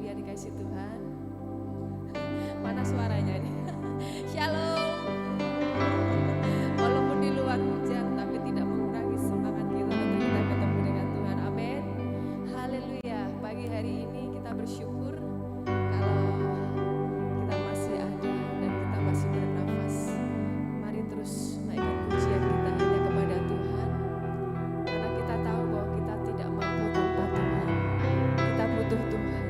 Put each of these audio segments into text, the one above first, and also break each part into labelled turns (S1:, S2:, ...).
S1: yang dikasihi Tuhan. Mana suaranya ini? Shalom. Walaupun di luar hujan, tapi tidak mengurangi semangat kita untuk kita ketemu dengan Tuhan. Amin. Haleluya. Pagi hari ini kita bersyukur kalau kita masih ada dan kita masih bernafas. Mari terus naikkan pujian kita hanya kepada Tuhan. Karena kita tahu bahwa kita tidak mampu tanpa Tuhan. Kita butuh Tuhan.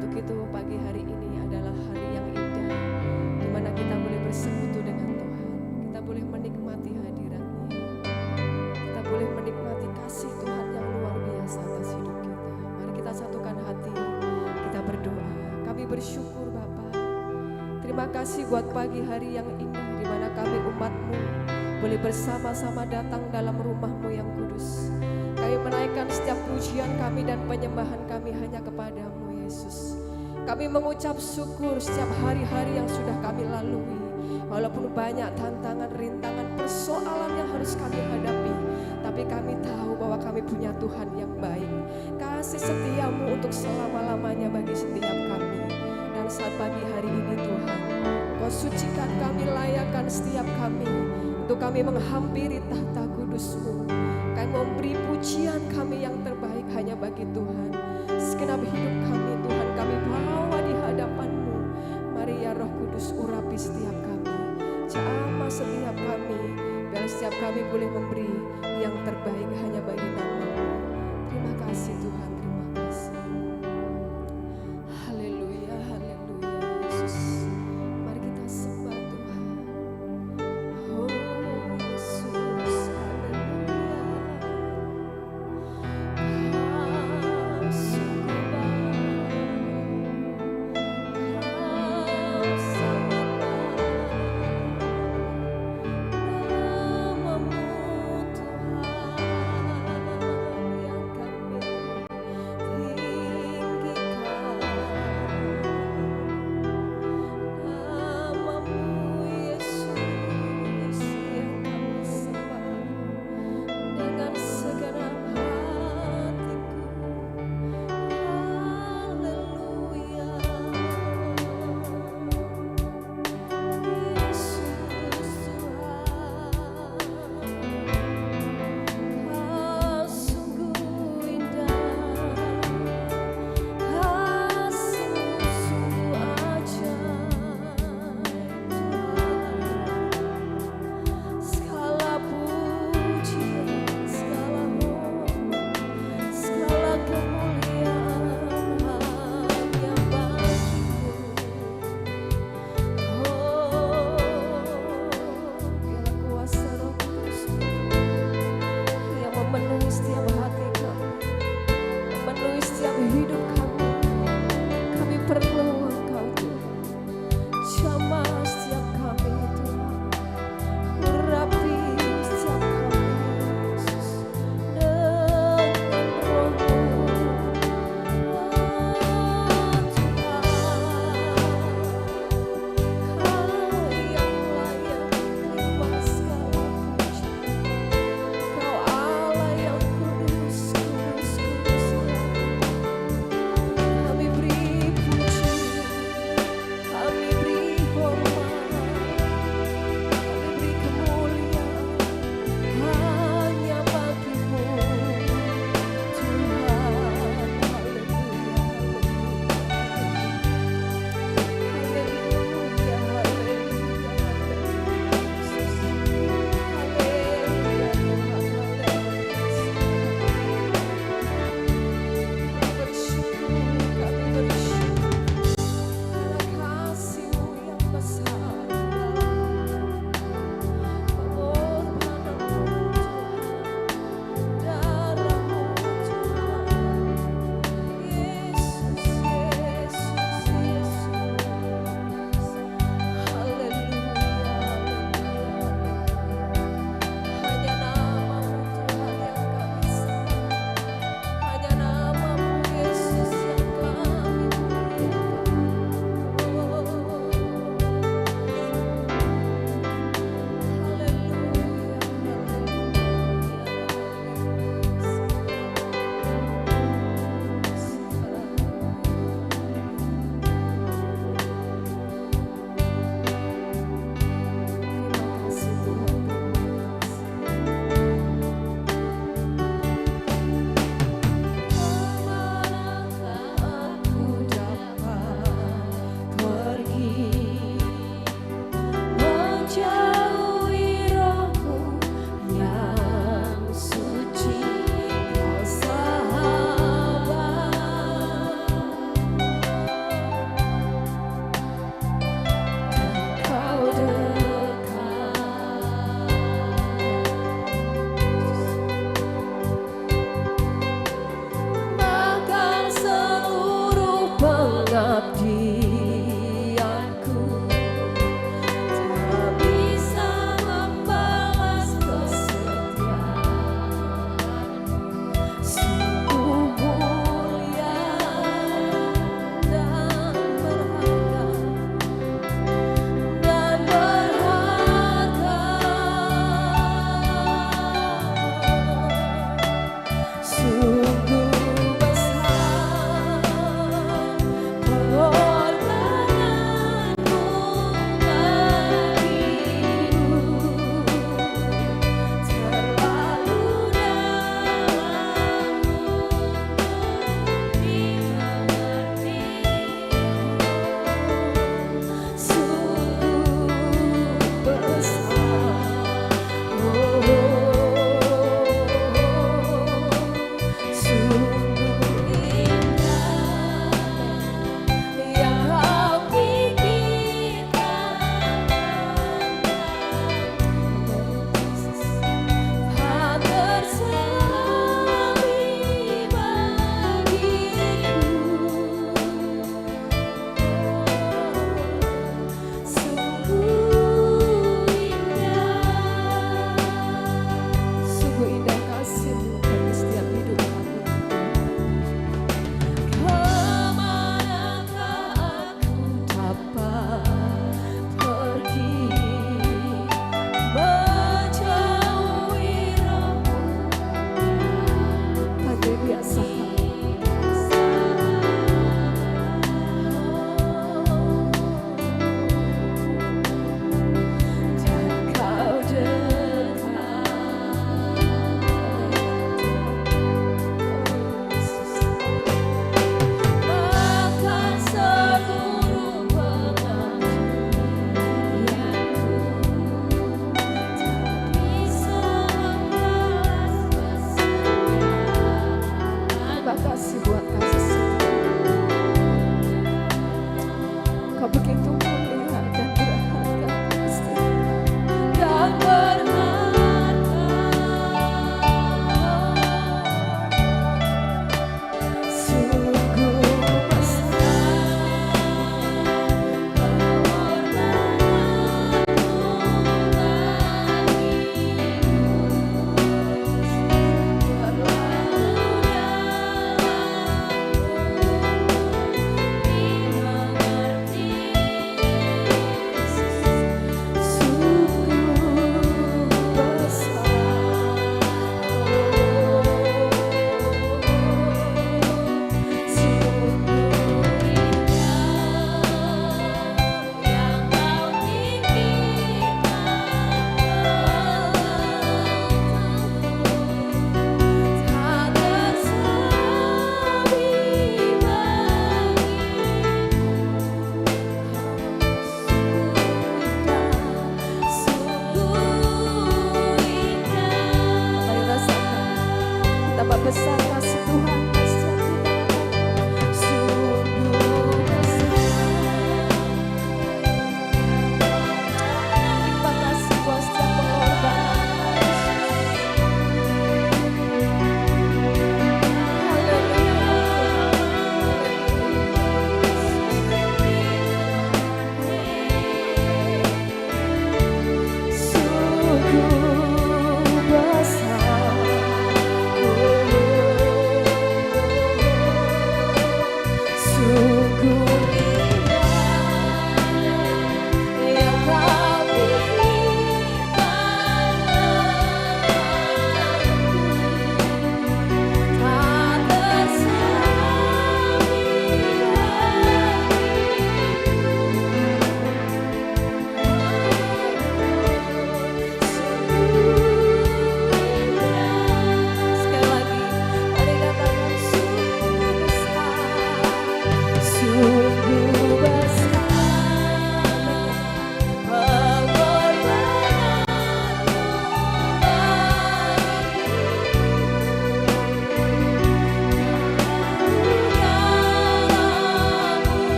S1: Untuk itu pagi hari ini adalah hari yang indah, di mana kita boleh bersekutu dengan Tuhan. Kita boleh menikmati hadirat-Nya. Kita boleh menikmati kasih Tuhan yang luar biasa atas hidup kita. Mari kita satukan hati, kita berdoa. Kami bersyukur Bapa. Terima kasih buat pagi hari yang indah, di mana kami umat-Mu boleh bersama-sama datang dalam rumah-Mu yang kudus. Kami menaikkan setiap pujian kami dan penyembahan kami hanya kepada-Mu Yesus. Kami mengucap syukur setiap hari-hari yang sudah kami lalui. Walaupun banyak tantangan, rintangan, persoalan yang harus kami hadapi, tapi kami tahu bahwa kami punya Tuhan yang baik. Kasih setia-Mu untuk selama-lamanya bagi setiap kami. Dan saat pagi hari ini Tuhan, Kau sucikan kami, layakkan setiap kami untuk kami menghampiri tahta kudus-Mu. Kami memberi pujian kami yang terbaik hanya bagi Tuhan. Segenap hidup kami Tuhan kami bawa di hadapan-Mu. Mari ya Roh Kudus urapi setiap kami, jamah setiap kami, biar setiap kami boleh memberi yang terbaik hanya bagi nama-Mu. Terima kasih Tuhan, terima kasih. Haleluya, haleluya Yesus. Mari kita sembah Tuhan. Oh Yesus, haleluya. Kau sungguh baik, Kau sangat baik. Namamu Tuhan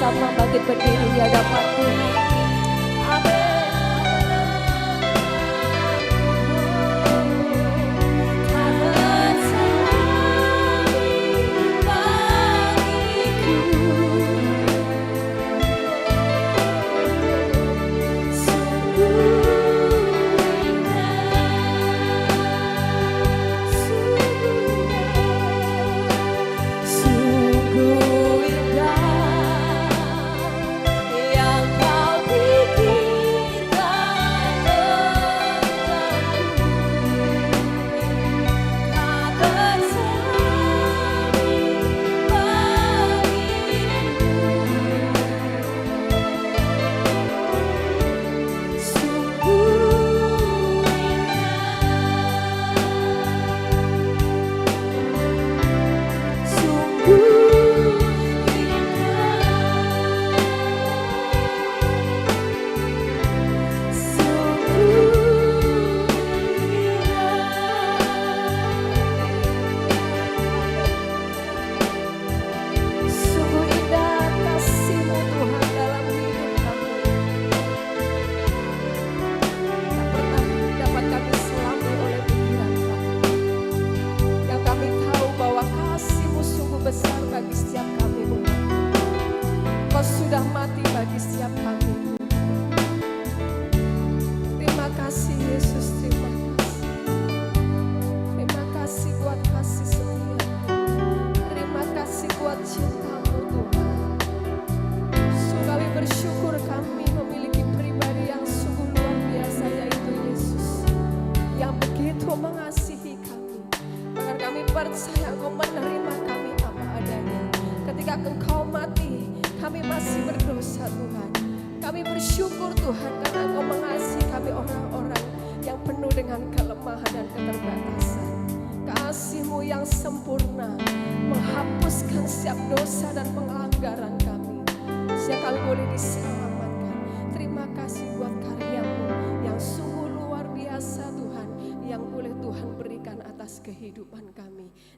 S1: sama-sama bangkit berdiri di hadapan Tuhan.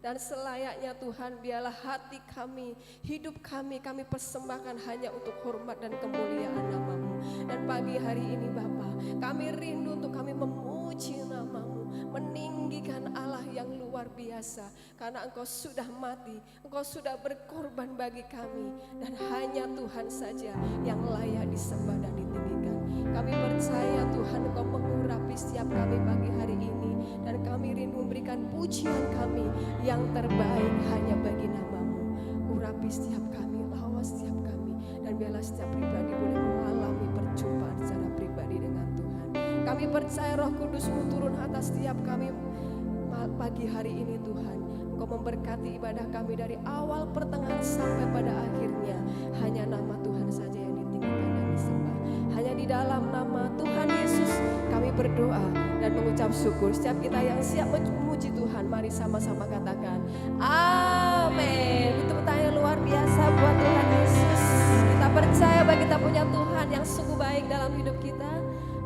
S1: Dan selayaknya Tuhan, biarlah hati kami, hidup kami persembahkan hanya untuk hormat dan kemuliaan nama-Mu. Dan pagi hari ini Bapa, kami rindu untuk kami memuji nama-Mu, meninggikan Allah yang luar biasa. Karena Engkau sudah mati, Engkau sudah berkorban bagi kami. Dan hanya Tuhan saja yang layak disembah dan ditinggikan. Kami percaya Tuhan Engkau mengurapi setiap kami pagi hari ini. Dan kami rindu memberikan pujian kami yang terbaik hanya bagi nama-Mu. Urapi setiap kami, lawas setiap kami. Dan biarlah setiap pribadi boleh mengalami perjumpaan secara pribadi dengan Tuhan. Kami percaya Roh Kudus-Mu turun atas setiap kami pagi hari ini Tuhan. Engkau memberkati ibadah kami dari awal pertengahan sampai pada akhirnya. Hanya nama Tuhan saja yang ditinggikan dan disembah. Hanya di dalam nama Tuhan Yesus kami berdoa dan mengucap syukur. Setiap kita yang siap memuji Tuhan, mari sama-sama katakan amin. Itu tanya luar biasa buat Tuhan Yesus. Kita percaya bahwa kita punya Tuhan yang sungguh baik dalam hidup kita.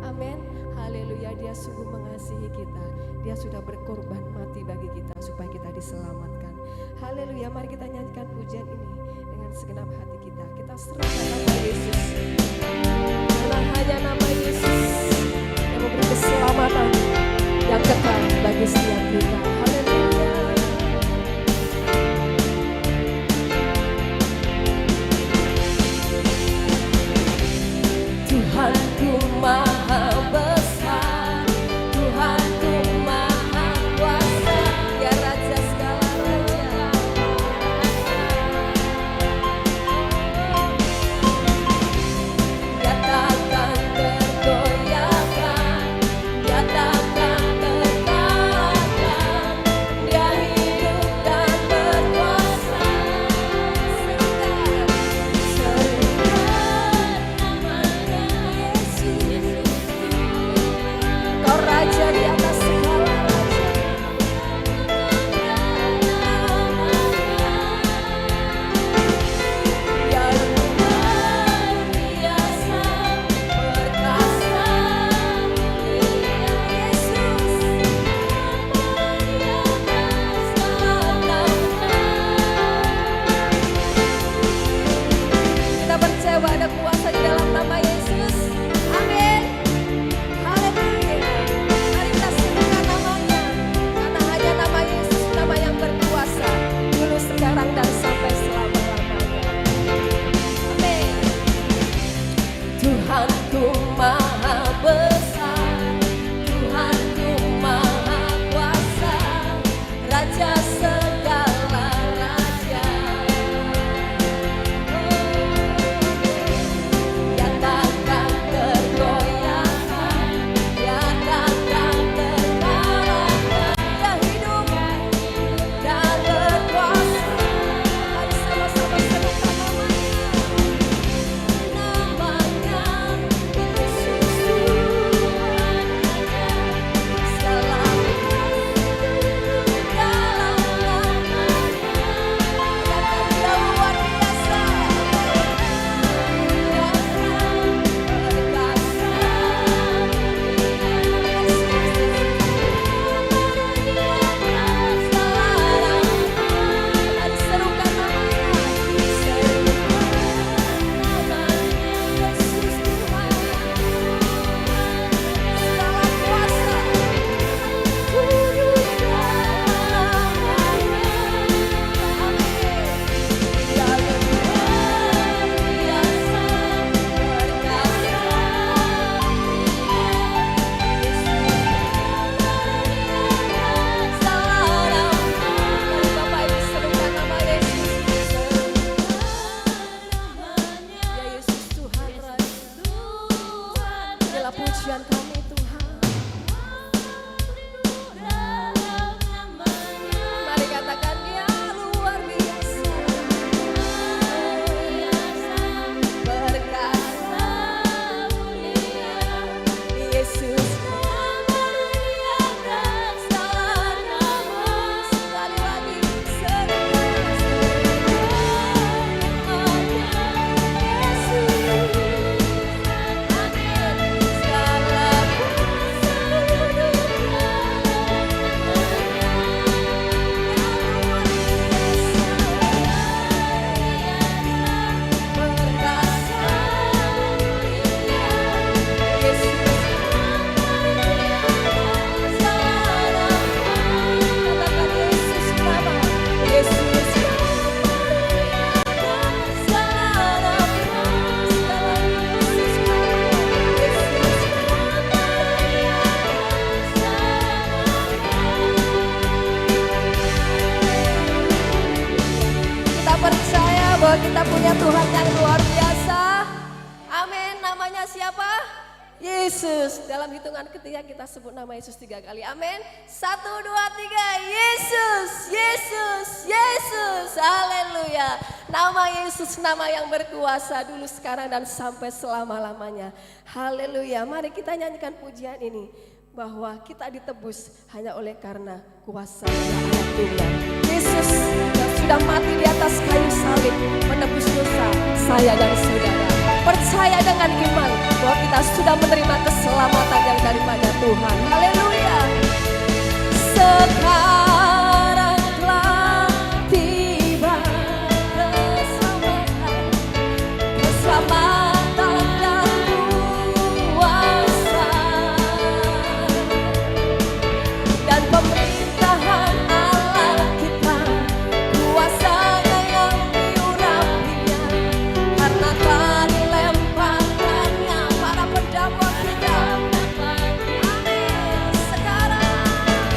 S1: Amin. Haleluya, Dia sungguh mengasihi kita. Dia sudah berkorban mati bagi kita supaya kita diselamatkan. Haleluya, mari kita nyanyikan pujian ini dengan segenap hati kita. Kita serahkan nama Yesus. Karena hanya nama Yesus yang memberi keselamatan yang kekal bagi setiap kita. Haleluya. Tuhanku maha besar, Tuhanku maha kuasa, ya Raja segala raja. Ya Tuhanku maha besar, Tuhanku maha kuasa, Raja segala raja. Dia takkan tergoyahkan, dia takkan terkalahkan. Dia hidup dan berkuasa. Mari sama-sama serukan namanya, Yesus Tuhan segala dalam namanya. Katakan Dia luar biasa, mari serukan namanya, Yesus Tuhan segala kuasa. Pujian kami Tuhan. Mari katakan Dia luar biasa, berkata Yesus segala nama. Sekali lagi percaya bahwa kita punya Tuhan yang luar biasa. Amin. Namanya siapa? Yesus. Dalam hitungan ketiga kita sebut nama Yesus 3 kali. Amin. 1, 2, 3. Yesus, Yesus, Yesus. Haleluya. Nama Yesus nama yang berkuasa dulu, sekarang, dan sampai selama-lamanya. Haleluya. Mari kita nyanyikan pujian ini, bahwa kita ditebus hanya oleh karena kuasa Anak Tunggal. Yesus yang sudah mati di atas kayu salib menebus dosa saya dan saudara. Percaya dengan iman bahwa kita sudah menerima keselamatan yang daripada Tuhan. Haleluya. Sekarang telah tiba keselamatan dan kuasa, dan pemerintahan Allah kita, kuasanya yang diurapinya, karena telah dilemparkannya para pendakwa kita. Amin. Sekarang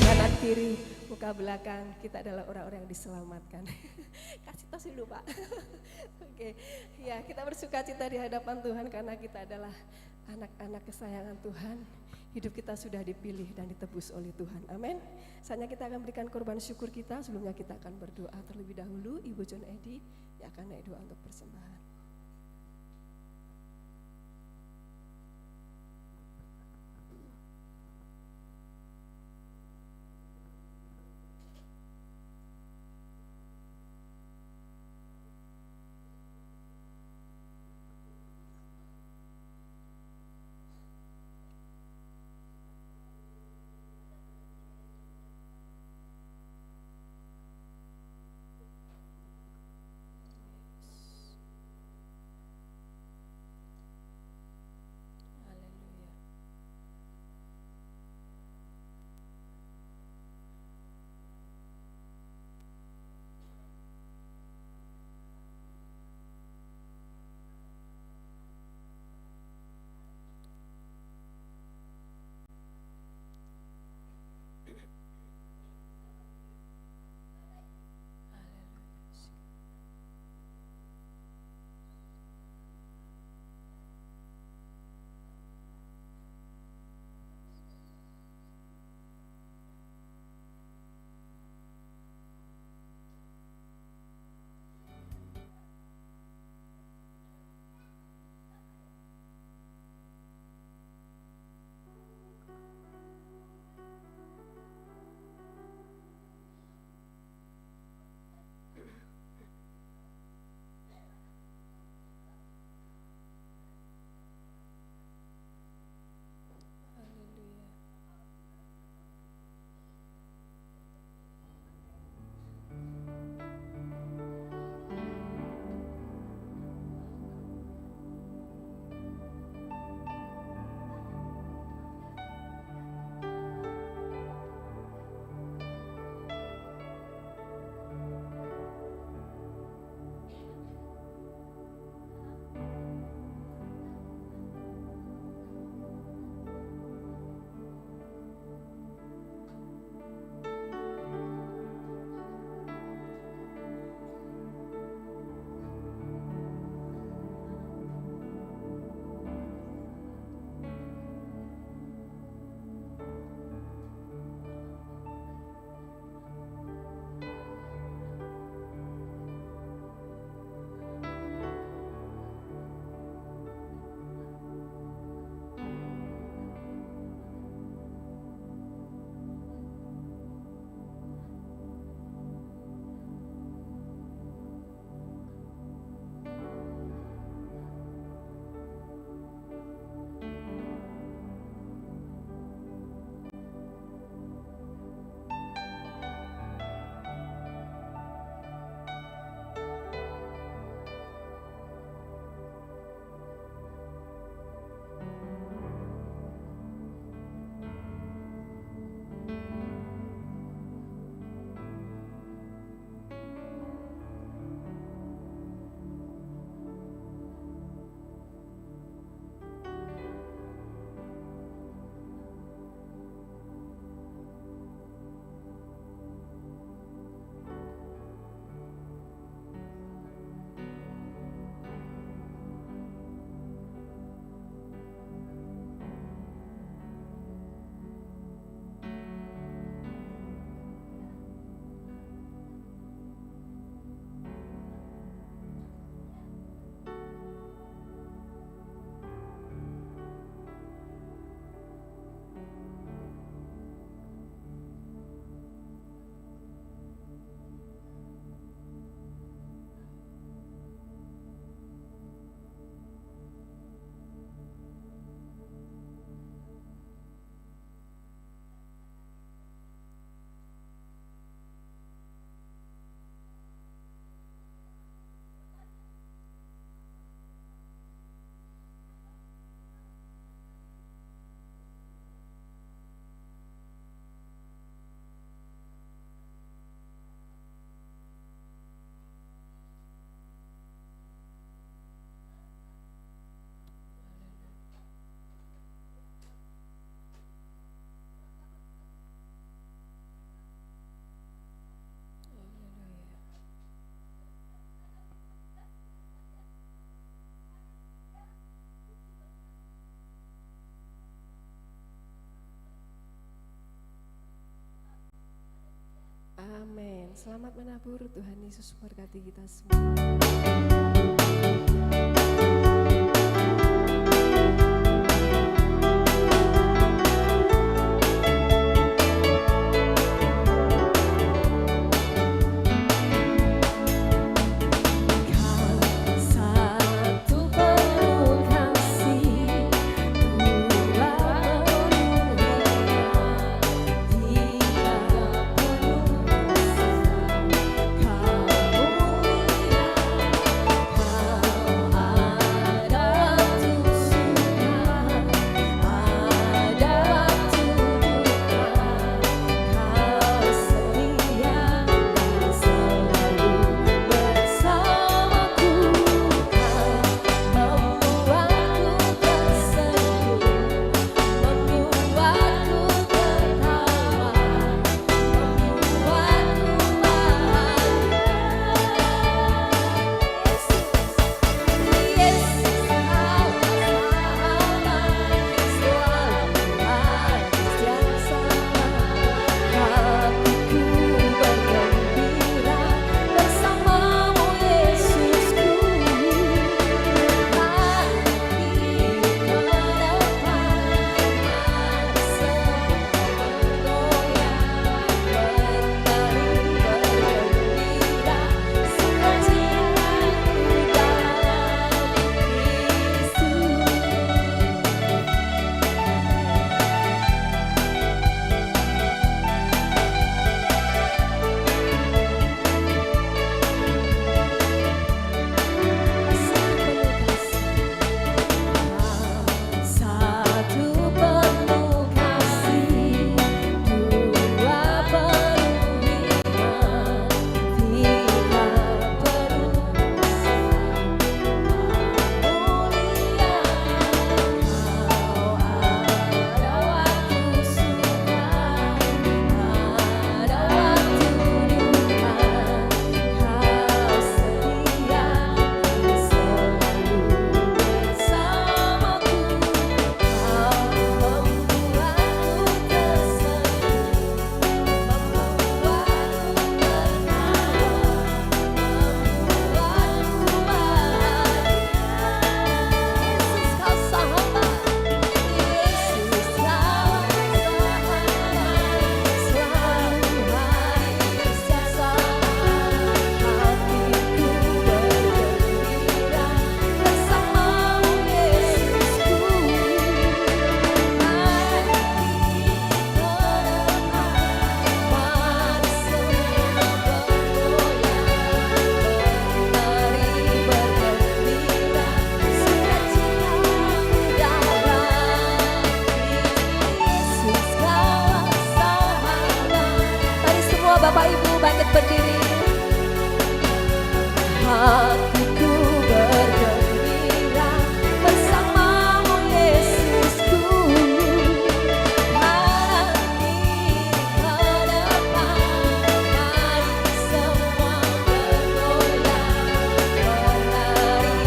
S2: kanan kiri, muka belakang, kita adalah orang-orang yang diselamatkan. Kasih tos dulu Pak. Oke, ya kita bersuka cita di hadapan Tuhan karena kita adalah anak-anak kesayangan Tuhan. Hidup kita sudah dipilih dan ditebus oleh Tuhan. Amin. Saatnya kita akan berikan korban syukur kita. Sebelumnya kita akan berdoa terlebih dahulu. Ibu John Edi yang akan naik doa untuk persembahan. selamat menabur. Tuhan Yesus memberkati kita semua. Bapak Ibu bangkit berdiri. Hatiku bergembira bersamamu Yesusku. Mari ke depan, mari semua bergoyang, menari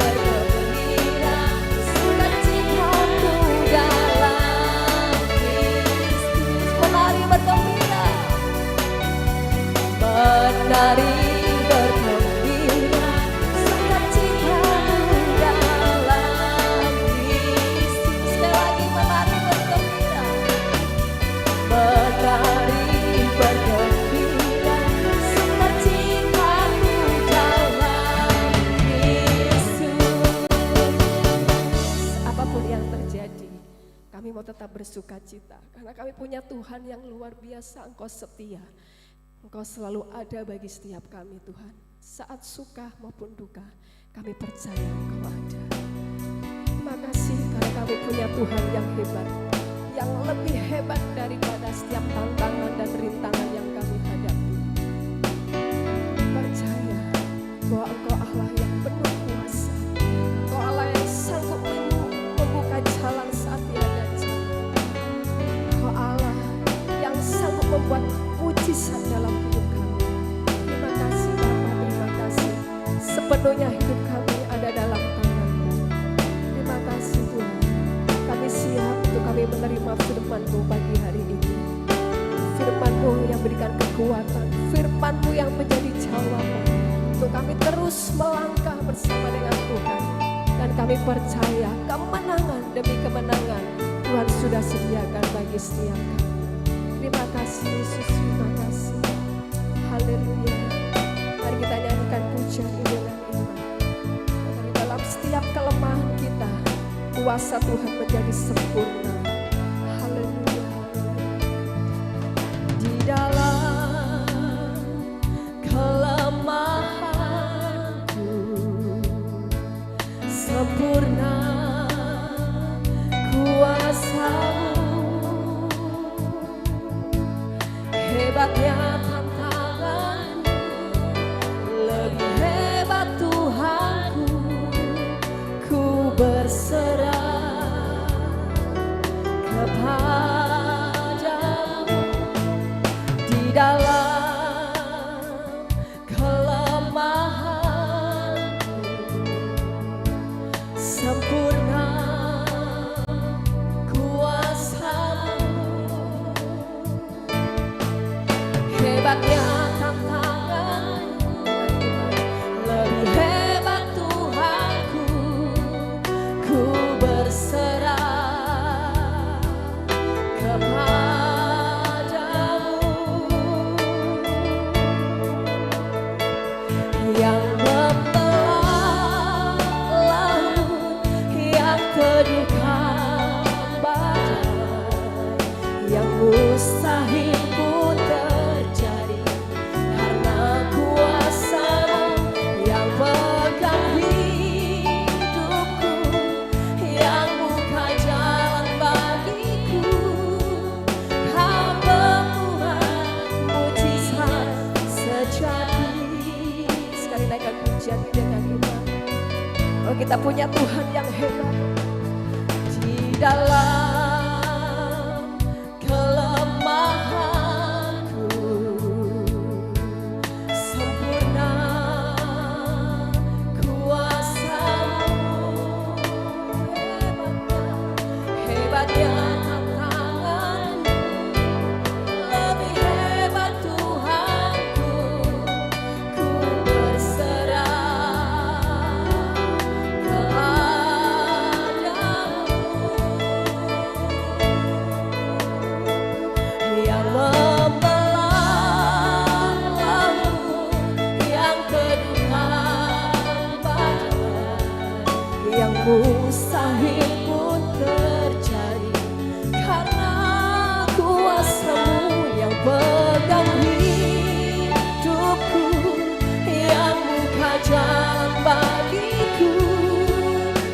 S2: bergembira, sukacitaku dalam Kristus. Menari bergembira, menari bergembira, sukacitaku dalam Kristus. Sekali lagi menari bergembira, menari bergembira, sukacitaku dalam Kristus. Apapun yang terjadi, kami mau tetap bersukacita karena kami punya Tuhan yang luar biasa. Engkau setia, Engkau selalu ada bagi setiap kami Tuhan. Saat suka maupun duka, kami percaya Engkau ada. Terima kasih karena kami punya Tuhan yang hebat, yang lebih hebat daripada setiap tantangan dan rintangan yang kami hadapi. Percaya bahwa Engkau Allah yang penuh kuasa, Engkau Allah yang sanggup membuka jalan saat tiada jalan. Engkau Allah yang sanggup membuat mujizat dalam hidup kami. Terima kasih Bapa, terima kasih. Sepenuhnya hidup kami ada dalam tangan-Mu. Terima kasih Tuhan. Kami siap untuk kami menerima firman-Mu pagi hari ini. Firman-Mu yang memberikan kekuatan, firman-Mu yang menjadi jawaban untuk kami terus melangkah bersama dengan Tuhan. Dan kami percaya kemenangan demi kemenangan Tuhan sudah sediakan bagi setiap kami. Terima kasih Yesus, terima kasih. Haleluya. Mari kita nyanyikan pujian ini dengan iman. Dari dalam setiap kelemahan kita, kuasa Tuhan menjadi sempurna. Haleluya. Di dalam kelemahanku sempurna kuasa-Mu. Hebatnya tantanganmu, lebih hebat Tuhanku. Ku berserah kepadamu. Di dalam kelemahanku sempurna kuasa-Mu. Hebatnya tantanganmu, lebih hebat Tuhanku. Ku berserah kepadamu. Yang membelah laut, yang teduhkan badai, yang mustahil pun terjadi karena kuasa-Mu yang pegang hidupku, yang buka jalan bagiku. Kau membuat mujizat sejati. Sekali naikkan pujian dengan iman. Oh, kita punya Tuhan yang hebat. Di dalam kelemahanku sempurna kuasa-Mu. Hebatnya tantanganmu, lebih hebat Tuhanku. Ku berserah kepadamu. Yang membelah laut, yang teduhkan badai, yang mustahil pun terjadi karena kuasa-Mu yang pegang hidupku, yang buka jalan bagiku.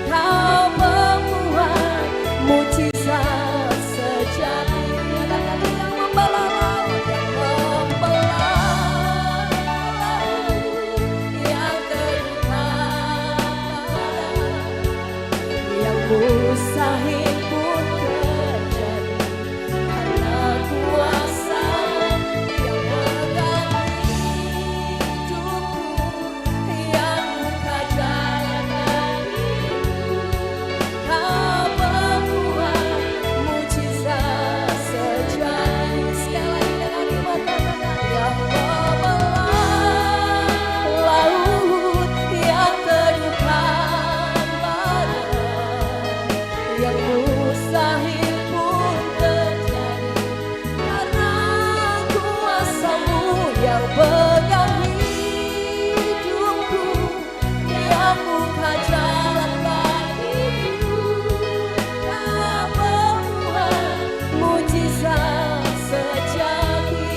S2: Kau membuat mujizat sejati. Katakan yang membelah laut, yang membelah laut, yang teduhkan badai, yang mustahil pun terjadi karena kuasa-Mu yang pegang hidupku, yang buka jalan bagiku. Kau membuat mujizat sejati. Sekali lagi dengan iman katakan yang membelah laut, yang teduhkan badai, yang mustahil pun terjadi karena kuasa-Mu yang pegang hidupku, yang buka jalan bagiku. Kau membuat mujizat sejati.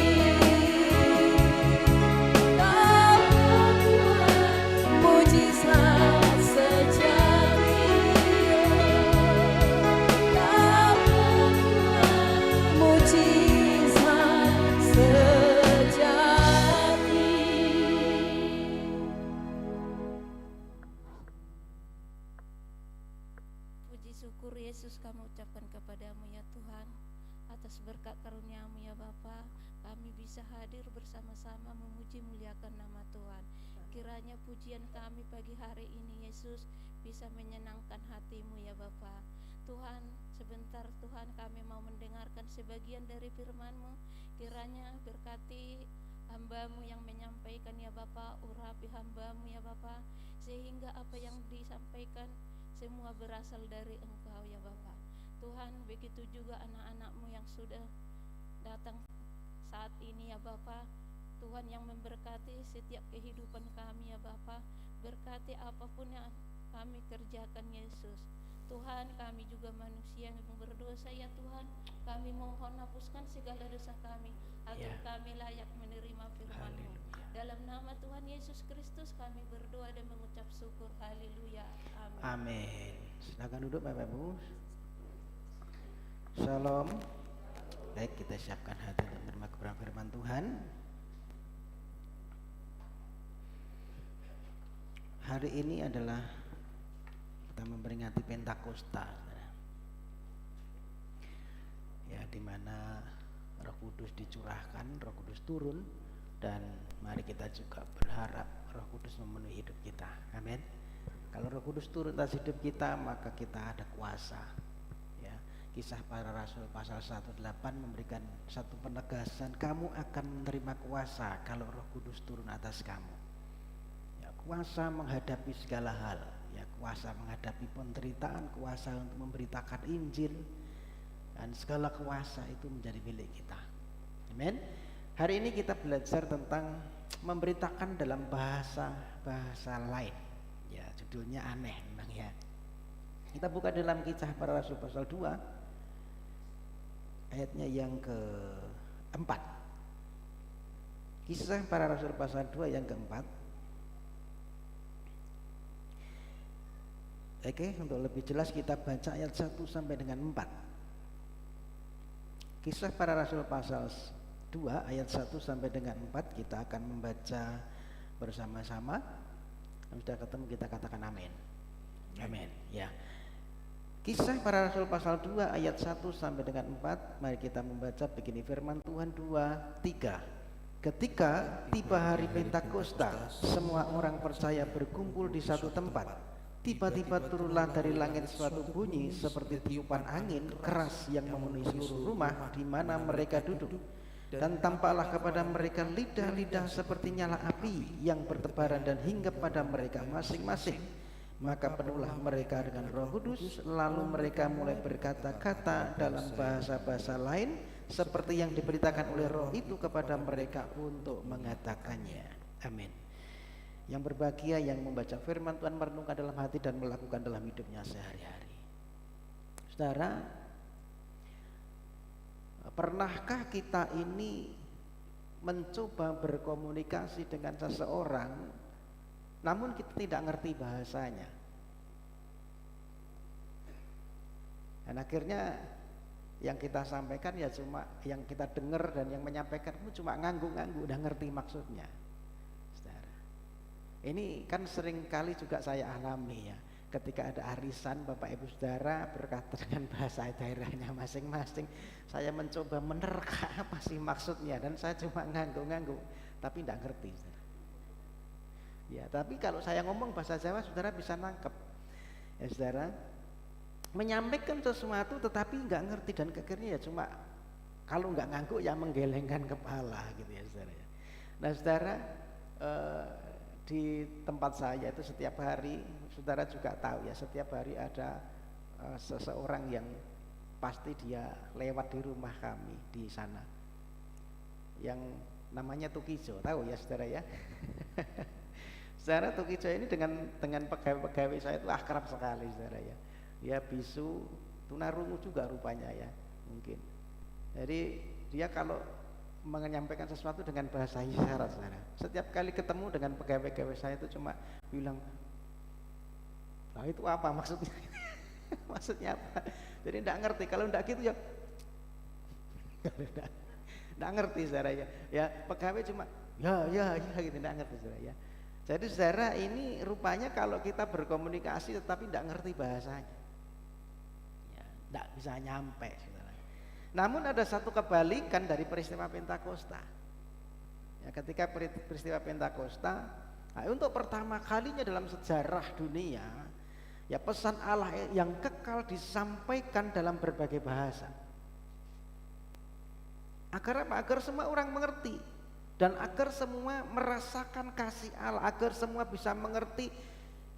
S2: Kau membuat mujizat sejati. Kau membuat mujizat sejati.
S3: Puji syukur Yesus kami ucapkan kepadamu ya Tuhan, atas berkat karunia-Mu ya Bapa, kami bisa hadir bersama-sama memuji muliakan nama Tuhan. Kiranya pujian kami pagi hari ini Yesus bisa menyenangkan hati-Mu ya Bapa. Tuhan, sebentar Tuhan kami mau mendengarkan sebagian dari firman-Mu. Kiranya berkati hamba-Mu yang menyampaikan ya Bapa, urapi hamba-Mu ya Bapa, sehingga apa yang disampaikan semua berasal dari Engkau ya Bapa. Tuhan, begitu juga anak-anak-Mu yang sudah datang saat ini ya Bapa. Tuhan yang memberkati setiap kehidupan kami ya Bapa. Berkati apapun yang kami kerjakan Yesus. Tuhan, kami juga manusia yang berdosa ya Tuhan. Kami mohon hapuskan segala dosa kami agar kami layak menerima firman-Mu. Dalam nama Tuhan Yesus Kristus kami berdoa dan mengucap syukur. Haleluya. Amin.
S4: Amin. Silakan duduk Bapak Ibu. Shalom. Baik, kita siapkan hati untuk menerima kebenaran firman Tuhan. Hari ini adalah kita memperingati Pentakosta, ya, di mana Roh Kudus dicurahkan, Roh Kudus turun, dan mari kita juga berharap Roh Kudus memenuhi hidup kita. Amin. Kalau Roh Kudus turun atas hidup kita, maka kita ada kuasa. Ya, Kisah Para Rasul pasal 18 memberikan satu penegasan, kamu akan menerima kuasa kalau Roh Kudus turun atas kamu. Kuasa menghadapi segala hal, ya, kuasa menghadapi penderitaan, kuasa untuk memberitakan Injil, dan segala kuasa itu menjadi milik kita. Amin. Hari ini kita belajar tentang memberitakan dalam bahasa lain. Ya, judulnya aneh memang ya. Kita buka dalam Kisah Para Rasul pasal 2 ayatnya yang keempat. Kisah Para Rasul pasal 2 yang keempat. Oke, untuk lebih jelas kita baca ayat 1 sampai dengan 4. Kisah Para Rasul pasal 2 ayat 1 sampai dengan 4 kita akan membaca bersama-sama. Sudah ketemu kita katakan amin. Amin. Ya. Kisah Para Rasul pasal 2 ayat 1 sampai dengan 4. Mari kita membaca begini firman Tuhan 2:3. Ketika tiba hari Pentakosta, semua orang percaya berkumpul di satu tempat. Tiba-tiba turunlah dari langit suatu bunyi seperti tiupan angin keras yang memenuhi seluruh rumah di mana mereka duduk. Dan tampaklah kepada mereka lidah-lidah seperti nyala api yang bertebaran dan hinggap pada mereka masing-masing. Maka penuhlah mereka dengan Roh Kudus, lalu mereka mulai berkata-kata dalam bahasa-bahasa lain seperti yang diberitakan oleh Roh itu kepada mereka untuk mengatakannya. Amin. Yang berbahagia yang membaca firman Tuhan, merenungkan dalam hati dan melakukan dalam hidupnya sehari-hari. Saudara, pernahkah kita ini mencoba berkomunikasi dengan seseorang namun kita tidak ngerti bahasanya? Dan akhirnya yang kita sampaikan ya cuma yang kita dengar, dan yang menyampaikan itu cuma ngangguk-ngangguk, udah ngerti maksudnya. Ini kan sering kali juga saya alami ya, ketika ada arisan Bapak Ibu Saudara berkata dengan bahasa daerahnya masing-masing, saya mencoba menerka apa sih maksudnya, dan saya cuma ngangguk-ngangguk tapi tidak ngerti. Ya, tapi kalau saya ngomong bahasa Jawa Saudara bisa nangkep. Ya Saudara, menyampaikan sesuatu tetapi nggak ngerti, dan akhirnya ya cuma kalau nggak ngangguk ya menggelengkan kepala gitu ya Saudara. Nah Saudara, di tempat saya itu setiap hari, saudara juga tahu ya, setiap hari ada seseorang yang pasti dia lewat di rumah kami di sana, yang namanya Tukijo, tahu ya saudara ya. Saudara, Tukijo ini dengan pegawai-pegawai saya itu akrab sekali saudara ya. Dia bisu tunarungu juga rupanya ya, mungkin. Jadi dia kalau menyampaikan sesuatu dengan bahasa isyarat saudara. Setiap kali ketemu dengan pegawai-pegawai saya itu cuma bilang, nah itu apa maksudnya? Maksudnya apa? Jadi tidak ngerti. Kalau tidak gitu ya tidak ngerti saudara ya. Ya pegawai cuma ya gitu, tidak ngerti saudara ya. Jadi saudara, ini rupanya kalau kita berkomunikasi tetapi tidak ngerti bahasanya, ya tidak bisa nyampe saudara. Namun ada satu kebalikan dari peristiwa Pentakosta. Ya, ketika peristiwa Pentakosta, nah, untuk pertama kalinya dalam sejarah dunia, ya pesan Allah yang kekal disampaikan dalam berbagai bahasa. Agar apa? Agar semua orang mengerti dan agar semua merasakan kasih Allah, agar semua bisa mengerti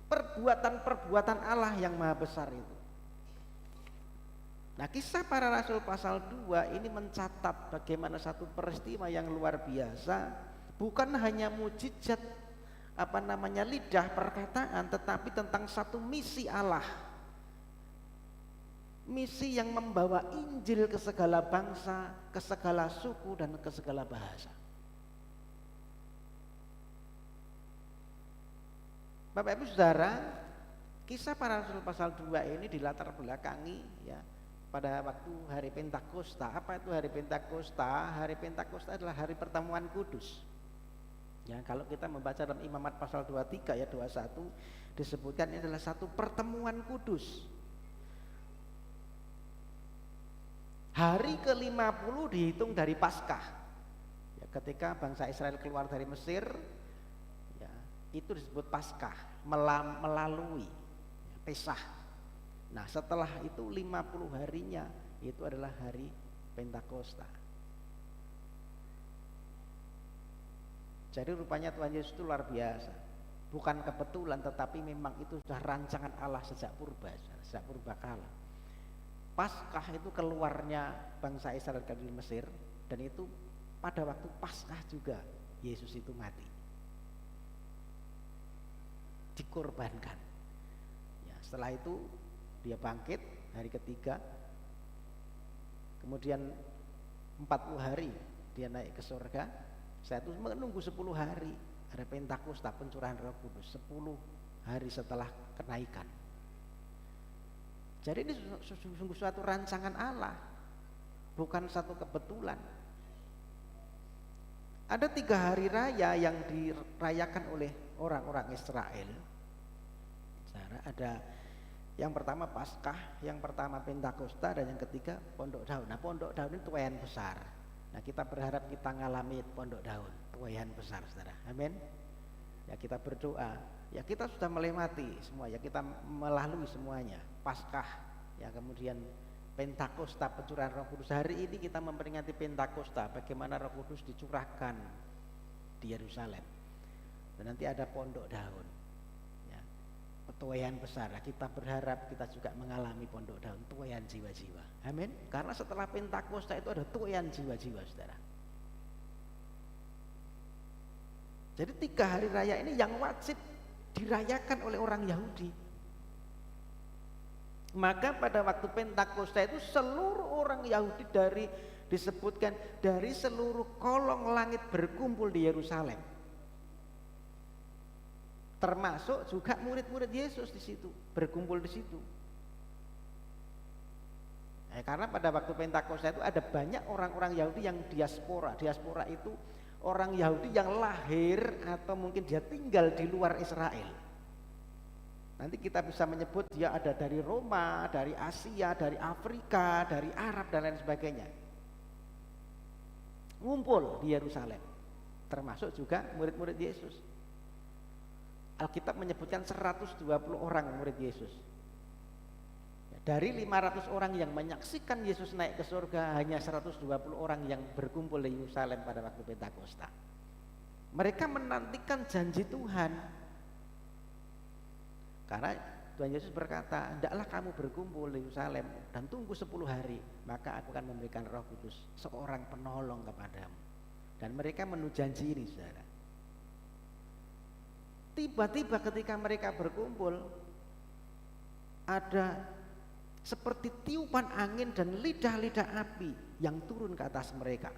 S4: perbuatan-perbuatan Allah yang maha besar itu. Nah, Kisah Para Rasul pasal 2 ini mencatat bagaimana satu peristiwa yang luar biasa, bukan hanya mujizat lidah perkataan, tetapi tentang satu misi Allah. Misi yang membawa Injil ke segala bangsa, ke segala suku dan ke segala bahasa. Bapak Ibu Saudara, Kisah Para Rasul pasal 2 ini dilatar belakangi ya pada waktu hari Pentakosta. Apa itu hari Pentakosta? Hari Pentakosta adalah hari pertemuan kudus. Ya, kalau kita membaca dalam Imamat pasal 23 ayat 21 disebutkan ini adalah satu pertemuan kudus. Hari ke-50 dihitung dari Paskah. Ya, ketika bangsa Israel keluar dari Mesir, ya, itu disebut Paskah, melalui ya, Pesah. Nah, setelah itu 50 harinya itu adalah hari Pentakosta. Jadi rupanya Tuhan Yesus itu luar biasa. Bukan kebetulan, tetapi memang itu sudah rancangan Allah sejak purbakala. Paskah itu keluarnya bangsa Israel dari Mesir, dan itu pada waktu Paskah juga Yesus itu mati, dikorbankan. Ya, setelah itu dia bangkit hari ketiga, kemudian 40 hari dia naik ke surga. Saya itu menunggu 10 hari ada Pentakosta, pencurahan Roh Kudus, 10 hari setelah kenaikan. Jadi ini sungguh suatu rancangan Allah, bukan satu kebetulan. Ada 3 hari raya yang dirayakan oleh orang-orang Israel. Ada yang pertama Paskah, yang pertama Pentakosta, dan yang ketiga Pondok Daun. Nah, Pondok Daun ini tuayan besar. Nah, kita berharap kita ngalami Pondok Daun, tuayan besar, saudara. Amin. Ya, kita berdoa. Ya, kita sudah melewati semua, ya kita melalui semuanya. Paskah, ya kemudian Pentakosta, pencurahan Roh Kudus. Hari ini kita memperingati Pentakosta, bagaimana Roh Kudus dicurahkan di Yerusalem. Dan nanti ada Pondok Daun, ya, tuayan besar. Kita berharap kita juga mengalami Pondok Daun, tuayan jiwa-jiwa. Amin. Karena setelah Pentakosta itu ada tuayan jiwa-jiwa, saudara. Jadi 3 hari raya ini yang wajib dirayakan oleh orang Yahudi. Maka pada waktu Pentakosta itu seluruh orang Yahudi disebutkan dari seluruh kolong langit berkumpul di Yerusalem. Termasuk juga murid-murid Yesus di situ, berkumpul di situ. Karena pada waktu Pentakosta itu ada banyak orang-orang Yahudi yang diaspora. Diaspora itu orang Yahudi yang lahir atau mungkin dia tinggal di luar Israel. Nanti kita bisa menyebut dia ada dari Roma, dari Asia, dari Afrika, dari Arab dan lain sebagainya. Ngumpul di Yerusalem. Termasuk juga murid-murid Yesus. Alkitab menyebutkan 120 orang murid Yesus. Dari 500 orang yang menyaksikan Yesus naik ke surga, hanya 120 orang yang berkumpul di Yerusalem pada waktu Pentakosta. Mereka menantikan janji Tuhan. Karena Tuhan Yesus berkata, "Hendaklah kamu berkumpul di Yerusalem dan tunggu 10 hari, maka aku akan memberikan Roh Kudus, seorang penolong kepadamu." Dan mereka menunggu janji ini, saudara. Tiba-tiba ketika mereka berkumpul, ada seperti tiupan angin dan lidah-lidah api yang turun ke atas mereka.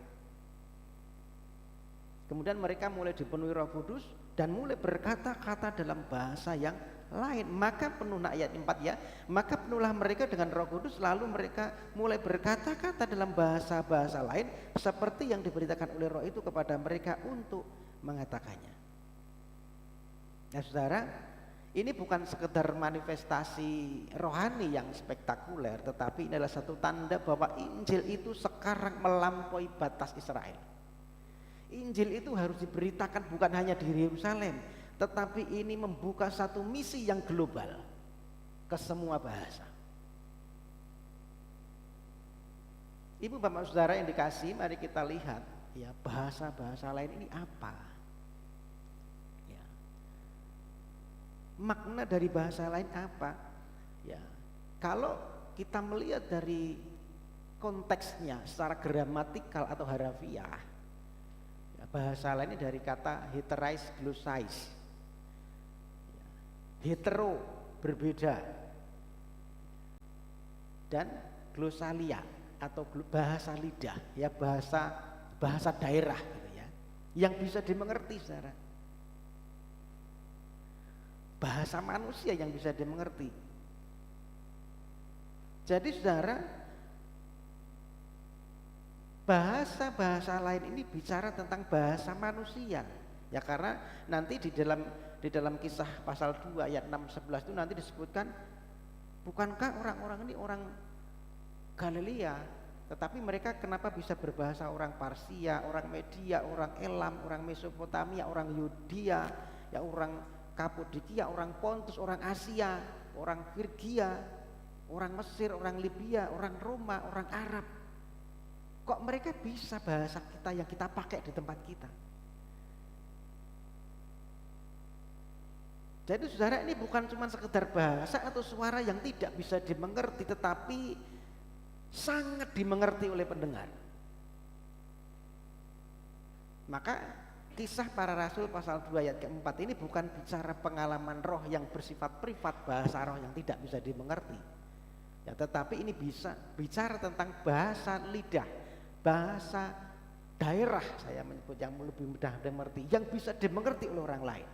S4: Kemudian mereka mulai dipenuhi Roh Kudus dan mulai berkata-kata dalam bahasa yang lain. Maka penuhlah, ayat 4 ya, maka penuhlah mereka dengan Roh Kudus, lalu mereka mulai berkata-kata dalam bahasa-bahasa lain seperti yang diberitakan oleh Roh itu kepada mereka untuk mengatakannya. Ya saudara, ini bukan sekedar manifestasi rohani yang spektakuler, tetapi ini adalah satu tanda bahwa Injil itu sekarang melampaui batas Israel. Injil itu harus diberitakan bukan hanya di Yerusalem, tetapi ini membuka satu misi yang global ke semua bahasa. Ibu Bapak Saudara yang dikasih, mari kita lihat ya bahasa-bahasa lain ini apa. Ya. Makna dari bahasa lain apa? Ya. Kalau kita melihat dari konteksnya secara gramatikal atau harafiah, ya, bahasa lain ini dari kata heterais glossais. Ya. Hetero berbeda dan glossalia atau bahasa lidah, ya bahasa daerah gitu ya, yang bisa dimengerti saudara. Bahasa manusia yang bisa dimengerti. Jadi saudara, bahasa-bahasa lain ini bicara tentang bahasa manusia. Ya karena nanti di dalam kisah pasal 2 ayat 6-11 itu nanti disebutkan, bukankah orang-orang ini orang Galilea, tetapi mereka kenapa bisa berbahasa orang Parsia, orang Media, orang Elam, orang Mesopotamia, orang Yudea, ya orang Kapadokia, orang Pontus, orang Asia, orang Firgia, orang Mesir, orang Libya, orang Roma, orang Arab. Kok mereka bisa bahasa kita yang kita pakai di tempat kita? Jadi saudara, ini bukan cuma sekedar bahasa atau suara yang tidak bisa dimengerti, tetapi sangat dimengerti oleh pendengar. Maka kisah para rasul pasal 2 ayat keempat ini bukan bicara pengalaman roh yang bersifat privat, bahasa roh yang tidak bisa dimengerti. Ya, tetapi ini bisa bicara tentang bahasa lidah, bahasa daerah, saya menyebut yang lebih mudah dimengerti, yang bisa dimengerti oleh orang lain.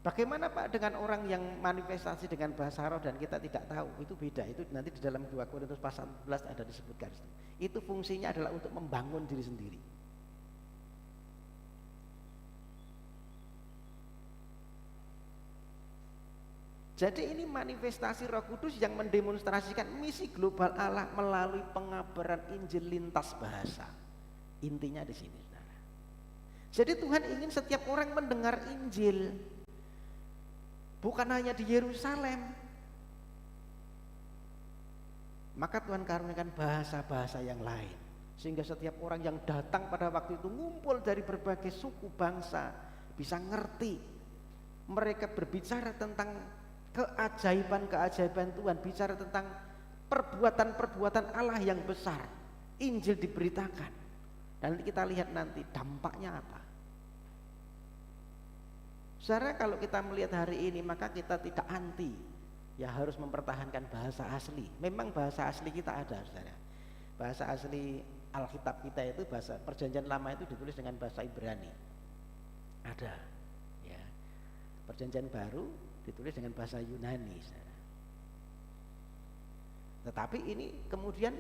S4: Bagaimana Pak dengan orang yang manifestasi dengan bahasa roh dan kita tidak tahu? Itu beda, itu nanti di dalam 2 Korintus pasal 14 ada disebutkan. Itu fungsinya adalah untuk membangun diri sendiri. Jadi ini manifestasi Roh Kudus yang mendemonstrasikan misi global Allah melalui pengabaran Injil lintas bahasa. Intinya di sini, saudara. Jadi Tuhan ingin setiap orang mendengar Injil. Bukan hanya di Yerusalem. Maka Tuhan karuniakan bahasa-bahasa yang lain, sehingga setiap orang yang datang pada waktu itu ngumpul dari berbagai suku bangsa bisa ngerti. Mereka berbicara tentang keajaiban-keajaiban Tuhan, bicara tentang perbuatan-perbuatan Allah yang besar. Injil diberitakan. Dan kita lihat nanti dampaknya apa. Saudara, kalau kita melihat hari ini maka kita tidak anti, ya harus mempertahankan bahasa asli. Memang bahasa asli kita ada, saudara. Bahasa asli Alkitab kita itu, bahasa Perjanjian Lama itu ditulis dengan bahasa Ibrani. Ada, ya. Perjanjian Baru ditulis dengan bahasa Yunani, saudara. Tetapi ini kemudian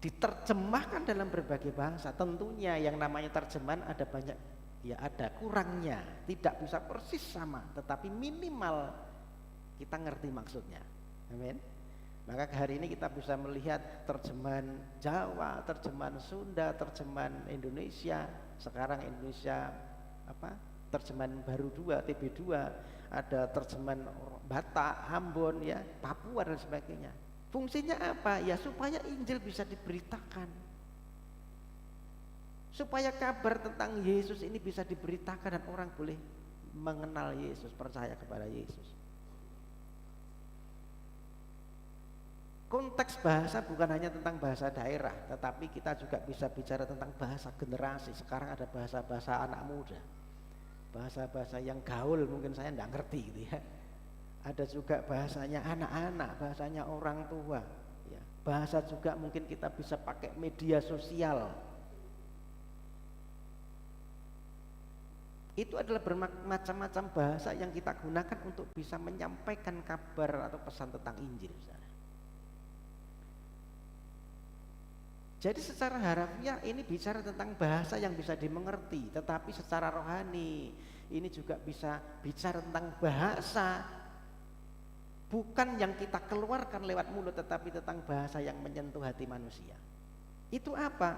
S4: diterjemahkan dalam berbagai bahasa. Tentunya yang namanya terjemahan ada banyak, ya ada kurangnya, tidak bisa persis sama, tetapi minimal kita ngerti maksudnya. Amin. Maka hari ini kita bisa melihat terjemahan Jawa, terjemahan Sunda, terjemahan Indonesia. Sekarang Indonesia terjemahan baru 2, TB2, ada terjemahan Batak, Ambon, ya, Papua dan sebagainya. Fungsinya apa? Ya supaya Injil bisa diberitakan. Supaya kabar tentang Yesus ini bisa diberitakan dan orang boleh mengenal Yesus, percaya kepada Yesus. Konteks bahasa bukan hanya tentang bahasa daerah, tetapi kita juga bisa bicara tentang bahasa generasi. Sekarang ada bahasa-bahasa anak muda, bahasa-bahasa yang gaul, mungkin saya tidak ngerti gitu ya. Ada juga bahasanya anak-anak, bahasanya orang tua, ya. Bahasa juga mungkin kita bisa pakai media sosial. Itu adalah bermacam-macam bahasa yang kita gunakan untuk bisa menyampaikan kabar atau pesan tentang Injil. Jadi secara harafiah ini bicara tentang bahasa yang bisa dimengerti, tetapi secara rohani ini juga bisa bicara tentang bahasa bukan yang kita keluarkan lewat mulut, tetapi tentang bahasa yang menyentuh hati manusia. Itu apa?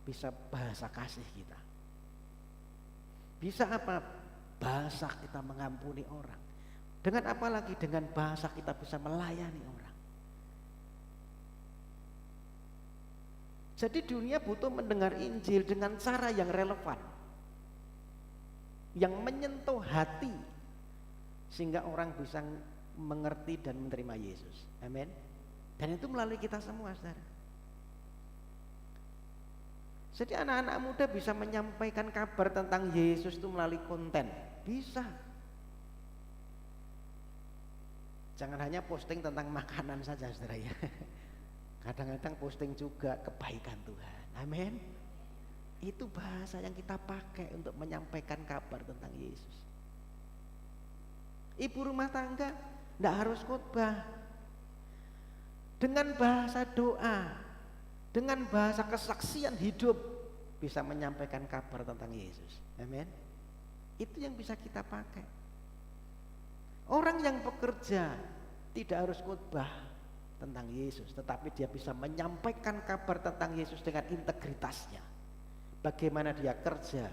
S4: Bisa bahasa kasih kita. Bisa apa? Bahasa kita mengampuni orang. Dengan apa lagi? Dengan bahasa kita bisa melayani orang. Jadi dunia butuh mendengar Injil dengan cara yang relevan, yang menyentuh hati, sehingga orang bisa mengerti dan menerima Yesus. Amin. Dan itu melalui kita semua, saudara. Jadi anak-anak muda bisa menyampaikan kabar tentang Yesus itu melalui konten. Bisa. Jangan hanya posting tentang makanan saja, saudara ya. Kadang-kadang posting juga kebaikan Tuhan. Amin. Itu bahasa yang kita pakai untuk menyampaikan kabar tentang Yesus. Ibu rumah tangga tidak harus khotbah. Dengan bahasa doa, dengan bahasa kesaksian hidup bisa menyampaikan kabar tentang Yesus. Amin. Itu yang bisa kita pakai. Orang yang bekerja tidak harus khotbah tentang Yesus, tetapi dia bisa menyampaikan kabar tentang Yesus dengan integritasnya. Bagaimana dia kerja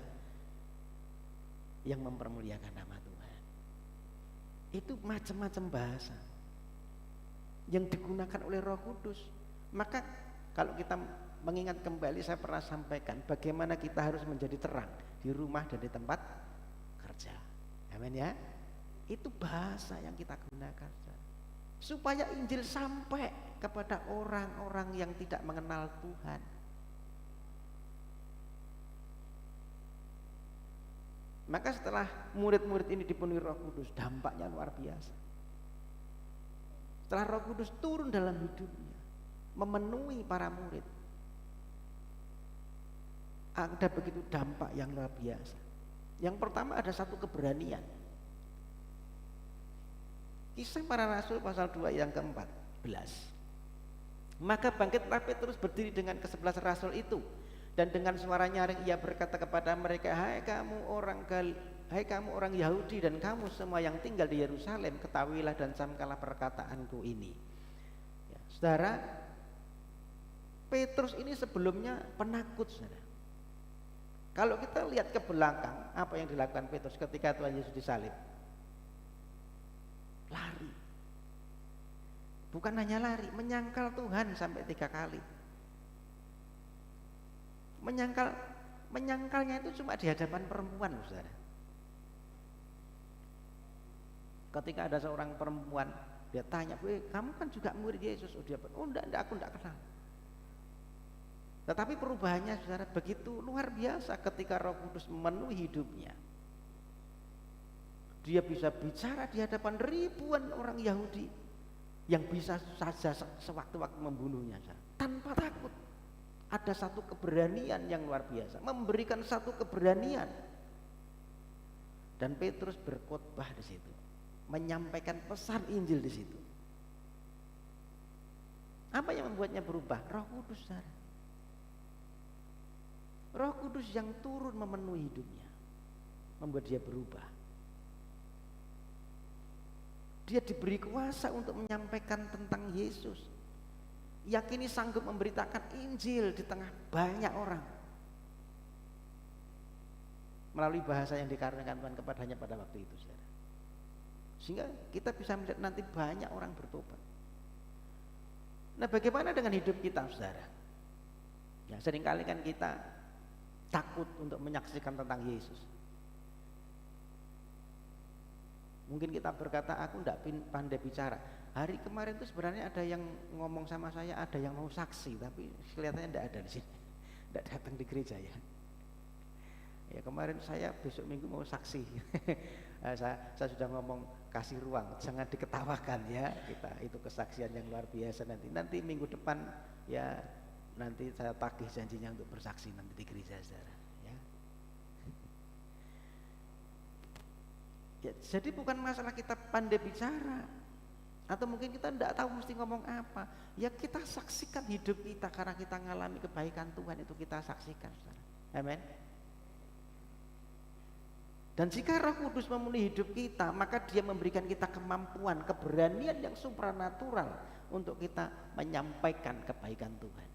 S4: yang mempermuliakan nama Tuhan. Itu macam-macam bahasa yang digunakan oleh Roh Kudus. Maka kalau kita mengingat kembali, saya pernah sampaikan bagaimana kita harus menjadi terang di rumah dan di tempat kerja. Amin ya. Itu bahasa yang kita gunakan supaya Injil sampai kepada orang-orang yang tidak mengenal Tuhan. Maka setelah murid-murid ini dipenuhi Roh Kudus, dampaknya luar biasa. Setelah Roh Kudus turun dalam hidupnya, memenuhi para murid, ada begitu dampak yang luar biasa. Yang pertama ada satu keberanian. Kisah Para Rasul pasal 2 yang ke-14. Maka bangkitlah Petrus berdiri dengan ke-11 rasul itu, dan dengan suara nyaring ia berkata kepada mereka, hai kamu orang Yahudi dan kamu semua yang tinggal di Yerusalem, ketahuilah dan camkanlah perkataanku ini. Ya, saudara, Petrus ini sebelumnya penakut, saudara. Kalau kita lihat ke belakang, apa yang dilakukan Petrus ketika Tuhan Yesus disalib? Lari. Bukan hanya lari, menyangkal Tuhan sampai 3 kali. Menyangkalnya itu cuma di hadapan perempuan, saudara. Ketika ada seorang perempuan, dia tanya, kamu kan juga murid Yesus? Oh, enggak, aku enggak kenal. Tetapi perubahannya, saudara, begitu luar biasa ketika Roh Kudus memenuhi hidupnya. Dia bisa bicara di hadapan ribuan orang Yahudi yang bisa saja sewaktu-waktu membunuhnya, saudara, tanpa takut. Ada satu keberanian yang luar biasa, memberikan satu keberanian. Dan Petrus berkhotbah di situ, menyampaikan pesan Injil di situ. Apa yang membuatnya berubah? Roh Kudus, saudara. Roh Kudus yang turun memenuhi hidupnya, membuat dia berubah. Dia diberi kuasa untuk menyampaikan tentang Yesus. Yakini sanggup memberitakan Injil di tengah banyak orang melalui bahasa yang dikaruniakan Tuhan kepadanya pada waktu itu, saudara. Sehingga kita bisa melihat nanti banyak orang bertobat. Nah, bagaimana dengan hidup kita, saudara? Ya, seringkali kan kita takut untuk menyaksikan tentang Yesus. Mungkin kita berkata, aku tidak pandai bicara. Hari kemarin itu sebenarnya ada yang ngomong sama saya, ada yang mau saksi, tapi kelihatannya tidak ada di sini, tidak datang di gereja ya. Ya kemarin saya besok minggu mau saksi. saya sudah ngomong kasih ruang, jangan diketawakan ya, kita itu kesaksian yang luar biasa nanti. Nanti minggu depan ya, nanti saya tagih janjinya untuk bersaksi nanti di gereja, saudara. Ya, jadi bukan masalah kita pandai bicara, atau mungkin kita tidak tahu mesti ngomong apa. Ya kita saksikan hidup kita, karena kita mengalami kebaikan Tuhan itu kita saksikan, saudara. Amin. Dan jika Roh Kudus memenuhi hidup kita, maka Dia memberikan kita kemampuan, keberanian yang supranatural untuk kita menyampaikan kebaikan Tuhan,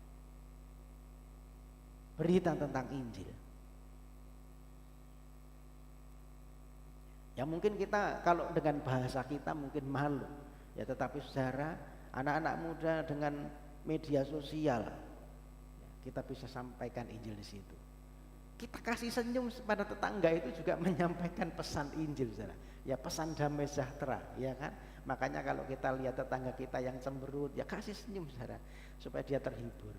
S4: berita tentang Injil. Ya mungkin kita kalau dengan bahasa kita mungkin malu, ya tetapi saudara, anak-anak muda dengan media sosial, kita bisa sampaikan Injil di situ. Kita kasih senyum pada tetangga itu juga menyampaikan pesan Injil, saudara. Ya, pesan damai sejahtera, ya kan? Makanya kalau kita lihat tetangga kita yang cemberut, ya kasih senyum, saudara, supaya dia terhibur.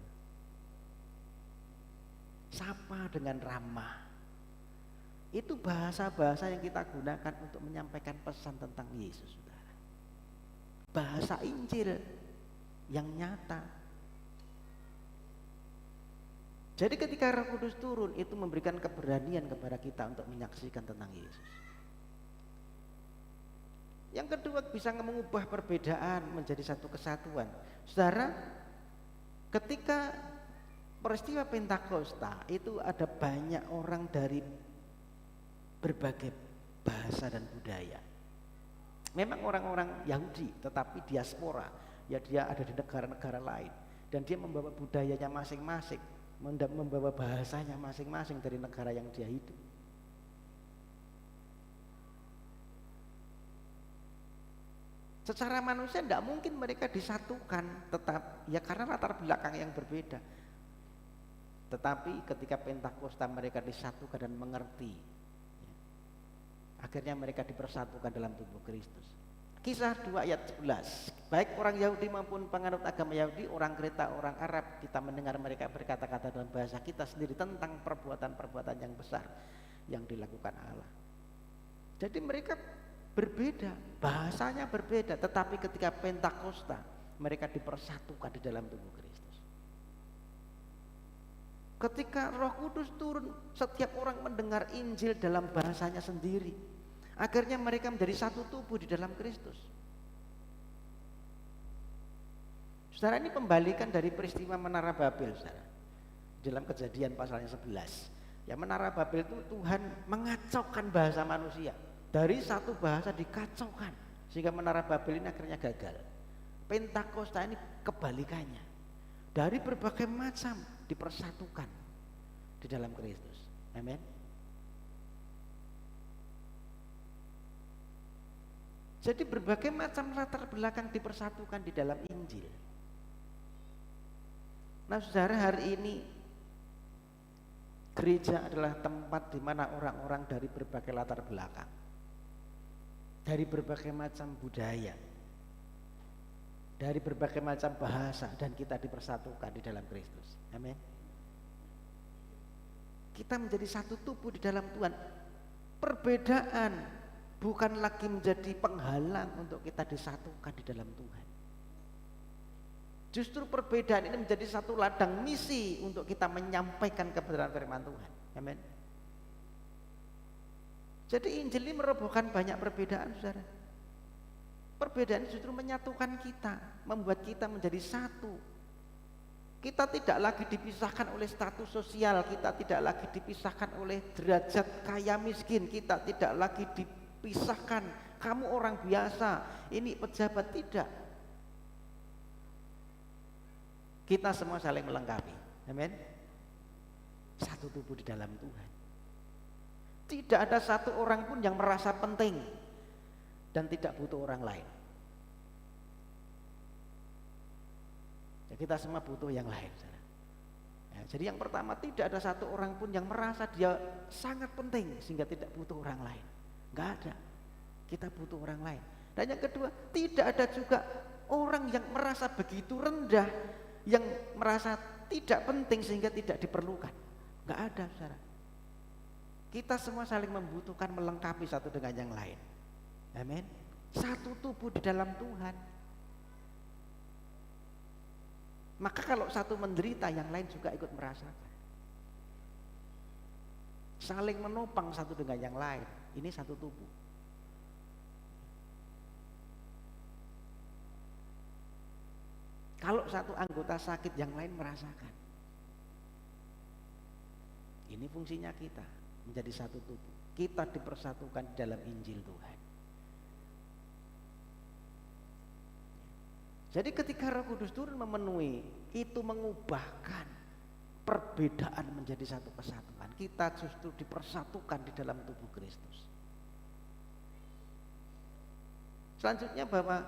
S4: Sapa dengan ramah. Itu bahasa-bahasa yang kita gunakan untuk menyampaikan pesan tentang Yesus, saudara. Bahasa Injil yang nyata. Jadi ketika Roh Kudus turun, itu memberikan keberanian kepada kita untuk menyaksikan tentang Yesus. Yang kedua, bisa mengubah perbedaan menjadi satu kesatuan. Saudara, ketika peristiwa Pentakosta itu ada banyak orang dari berbagai bahasa dan budaya. Memang orang-orang Yahudi, tetapi diaspora, ya dia ada di negara-negara lain, dan dia membawa budayanya masing-masing, membawa bahasanya masing-masing dari negara yang dia hidup. Secara manusia tidak mungkin mereka disatukan, tetap ya karena latar belakang yang berbeda. Tetapi ketika Pentakosta mereka disatukan dan mengerti, ya, akhirnya mereka dipersatukan dalam tubuh Kristus. Kisah 2 ayat 11. Baik orang Yahudi maupun penganut agama Yahudi, orang Kreta, orang Arab, kita mendengar mereka berkata-kata dalam bahasa kita sendiri tentang perbuatan-perbuatan yang besar yang dilakukan Allah. Jadi mereka berbeda, bahasanya berbeda, tetapi ketika Pentakosta mereka dipersatukan di dalam tubuh Kristus. Ketika Roh Kudus turun, setiap orang mendengar Injil dalam bahasanya sendiri. Akhirnya mereka menjadi satu tubuh di dalam Kristus. Saudara, ini pembalikan dari peristiwa Menara Babel, saudara. Dalam Kejadian pasalnya 11. Ya, Menara Babel itu Tuhan mengacaukan bahasa manusia. Dari satu bahasa dikacaukan sehingga Menara Babel ini akhirnya gagal. Pentakosta ini kebalikannya. Dari berbagai macam dipersatukan di dalam Kristus. Amin. Jadi berbagai macam latar belakang dipersatukan di dalam Injil. Nah, saudara, hari ini gereja adalah tempat di mana orang-orang dari berbagai latar belakang, dari berbagai macam budaya, dari berbagai macam bahasa, dan kita dipersatukan di dalam Kristus. Amin. Kita menjadi satu tubuh di dalam Tuhan. Perbedaan bukan lagi menjadi penghalang untuk kita disatukan di dalam Tuhan. Justru perbedaan ini menjadi satu ladang misi untuk kita menyampaikan kebenaran firman Tuhan. Amin. Jadi Injil ini merobohkan banyak perbedaan, saudara. Perbedaan justru menyatukan kita, membuat kita menjadi satu. Kita tidak lagi dipisahkan oleh status sosial, kita tidak lagi dipisahkan oleh derajat kaya miskin, kita tidak lagi dipisahkan, kamu orang biasa, ini pejabat, tidak. Kita semua saling melengkapi. Amin. Satu tubuh di dalam Tuhan. Tidak ada satu orang pun yang merasa penting dan tidak butuh orang lain. Ya, kita semua butuh yang lain. Ya, jadi yang pertama, tidak ada satu orang pun yang merasa dia sangat penting sehingga tidak butuh orang lain. Enggak ada. Kita butuh orang lain. Dan yang kedua, tidak ada juga orang yang merasa begitu rendah, yang merasa tidak penting sehingga tidak diperlukan. Enggak ada, saudara. Kita semua saling membutuhkan, melengkapi satu dengan yang lain. Amin. Satu tubuh di dalam Tuhan. Maka kalau satu menderita, yang lain juga ikut merasakan. Saling menopang satu dengan yang lain. Ini satu tubuh. Kalau satu anggota sakit, yang lain merasakan. Ini fungsinya kita, menjadi satu tubuh. Kita dipersatukan dalam Injil Tuhan. Jadi ketika Roh Kudus turun memenuhi, itu mengubahkan perbedaan menjadi satu kesatuan. Kita justru dipersatukan di dalam tubuh Kristus. Selanjutnya, bahwa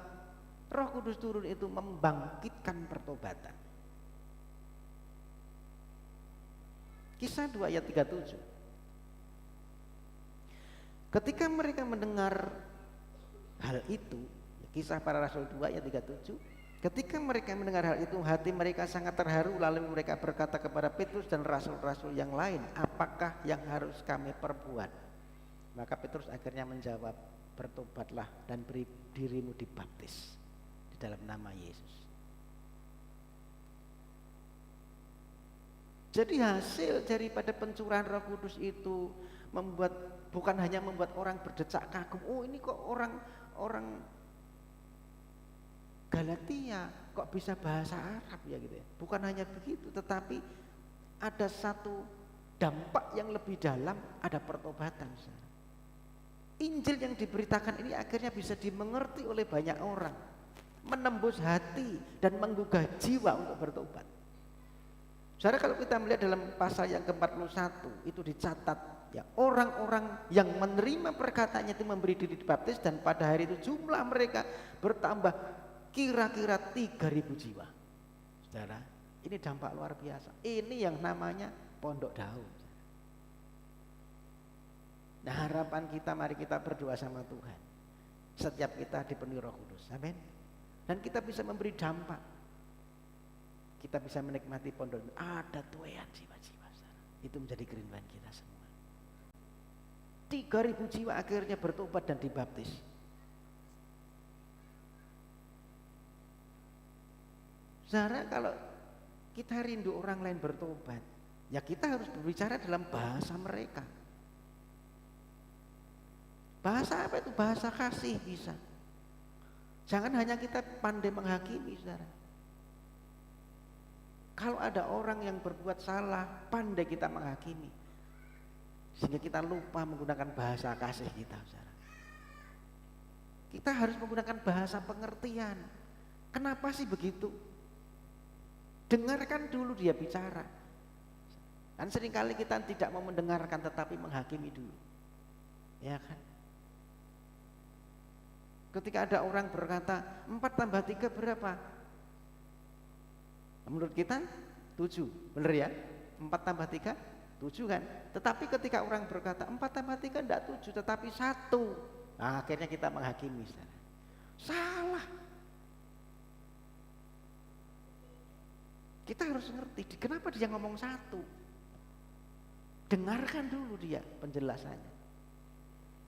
S4: Roh Kudus turun itu membangkitkan pertobatan. Kisah 2 ayat 37. Ketika mereka mendengar hal itu, Kisah Para Rasul 2 ayat 37, ketika mereka mendengar hal itu, hati mereka sangat terharu, lalu mereka berkata kepada Petrus dan rasul-rasul yang lain, apakah yang harus kami perbuat? Maka Petrus akhirnya menjawab, bertobatlah dan beri dirimu dibaptis di dalam nama Yesus. Jadi hasil daripada pencurahan Roh Kudus itu bukan hanya membuat orang berdecak kagum, oh ini kok orang Galatia kok bisa bahasa Arab ya gitu ya. Bukan hanya begitu, tetapi ada satu dampak yang lebih dalam, ada pertobatan. Injil yang diberitakan ini akhirnya bisa dimengerti oleh banyak orang, menembus hati dan menggugah jiwa untuk bertobat. Saudara, kalau kita melihat dalam pasal yang ke-41 itu dicatat ya, orang-orang yang menerima perkataannya itu memberi diri dibaptis, dan pada hari itu jumlah mereka bertambah kira-kira 3.000 jiwa. Saudara, ini dampak luar biasa. Ini yang namanya Pondok Daun. Nah, harapan kita, mari kita berdoa sama Tuhan. Setiap kita dipenuhi Roh Kudus. Amin. Dan kita bisa memberi dampak. Kita bisa menikmati pondok, ada tuaian jiwa-jiwa. Itu menjadi kerinduan kita semua. 3.000 jiwa akhirnya bertobat dan dibaptis. Saudara, kalau kita rindu orang lain bertobat, ya kita harus berbicara dalam bahasa mereka. Bahasa apa itu? Bahasa kasih bisa. Jangan hanya kita pandai menghakimi, saudara. Kalau ada orang yang berbuat salah, pandai kita menghakimi, sehingga kita lupa menggunakan bahasa kasih kita, saudara. Kita harus menggunakan bahasa pengertian. Kenapa sih begitu? Dengarkan dulu dia bicara. Dan seringkali kita tidak mau mendengarkan tetapi menghakimi dulu. Ya kan? Ketika ada orang berkata 4 tambah 3 berapa? Menurut kita 7, benar ya? 4 tambah 3, 7 kan? Tetapi ketika orang berkata 4 tambah 3 enggak 7 tetapi 1, nah, akhirnya kita menghakimi. Salah. Kita harus ngerti kenapa dia ngomong 1. Dengarkan dulu dia penjelasannya.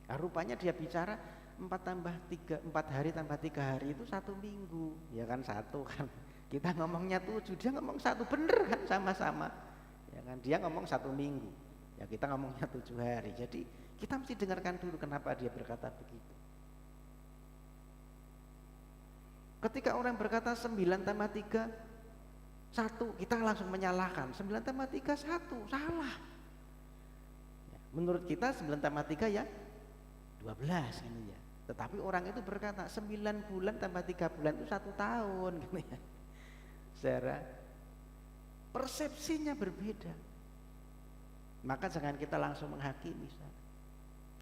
S4: Nah, rupanya dia bicara 4 tambah 3, 4 hari tambah 3 hari itu 1 minggu. Ya kan 1 kan. Kita ngomongnya 7, dia ngomong 1, bener kan, sama-sama. Ya kan, dia ngomong 1 minggu. Ya kita ngomongnya 7 hari. Jadi kita mesti dengarkan dulu kenapa dia berkata begitu. Ketika orang berkata 9 tambah 3 1, kita langsung menyalahkan. 9 tambah 3 1, salah. Ya, menurut kita 9 tambah 3 ya 12 ini ya. Tetapi orang itu berkata 9 bulan tambah 3 bulan itu 1 tahun gitu ya. Saudara, persepsinya berbeda. Maka jangan kita langsung menghakimi, saudara.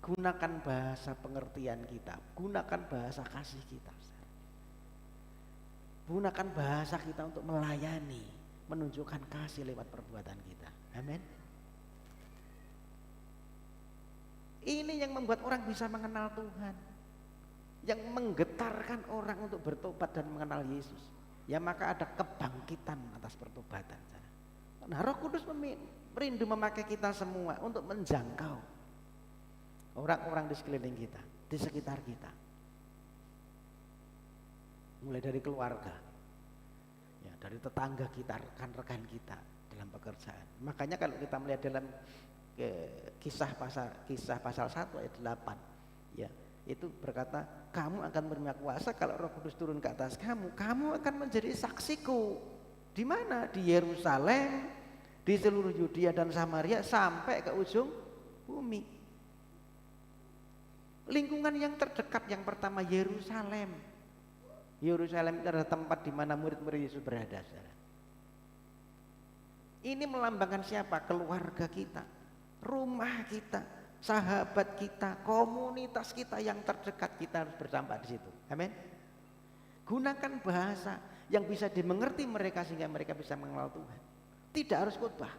S4: Gunakan bahasa pengertian kita, gunakan bahasa kasih kita, saudara. Gunakan bahasa kita untuk melayani, menunjukkan kasih lewat perbuatan kita. Amin. Ini yang membuat orang bisa mengenal Tuhan, yang menggetarkan orang untuk bertobat dan mengenal Yesus. Ya maka ada kebangkitan atas pertobatan. Nah, Roh Kudus merindu memakai kita semua untuk menjangkau orang-orang di sekeliling kita, di sekitar kita. Mulai dari keluarga, ya, dari tetangga kita, rekan-rekan kita dalam pekerjaan. Makanya kalau kita melihat dalam kisah pasal 1 ayat 8, ya, itu berkata, kamu akan menerima kuasa kalau Roh Kudus turun ke atas kamu akan menjadi saksiku. Di mana? Di Yerusalem, di seluruh Yudea dan Samaria sampai ke ujung bumi. Lingkungan yang terdekat yang pertama Yerusalem. Yerusalem itu adalah tempat di mana murid-murid Yesus berada, saudara. Ini melambangkan siapa? Keluarga kita, rumah kita, sahabat kita, komunitas kita yang terdekat, kita harus bersampai di situ. Amin. Gunakan bahasa yang bisa dimengerti mereka sehingga mereka bisa mengenal Tuhan. Tidak harus khotbah.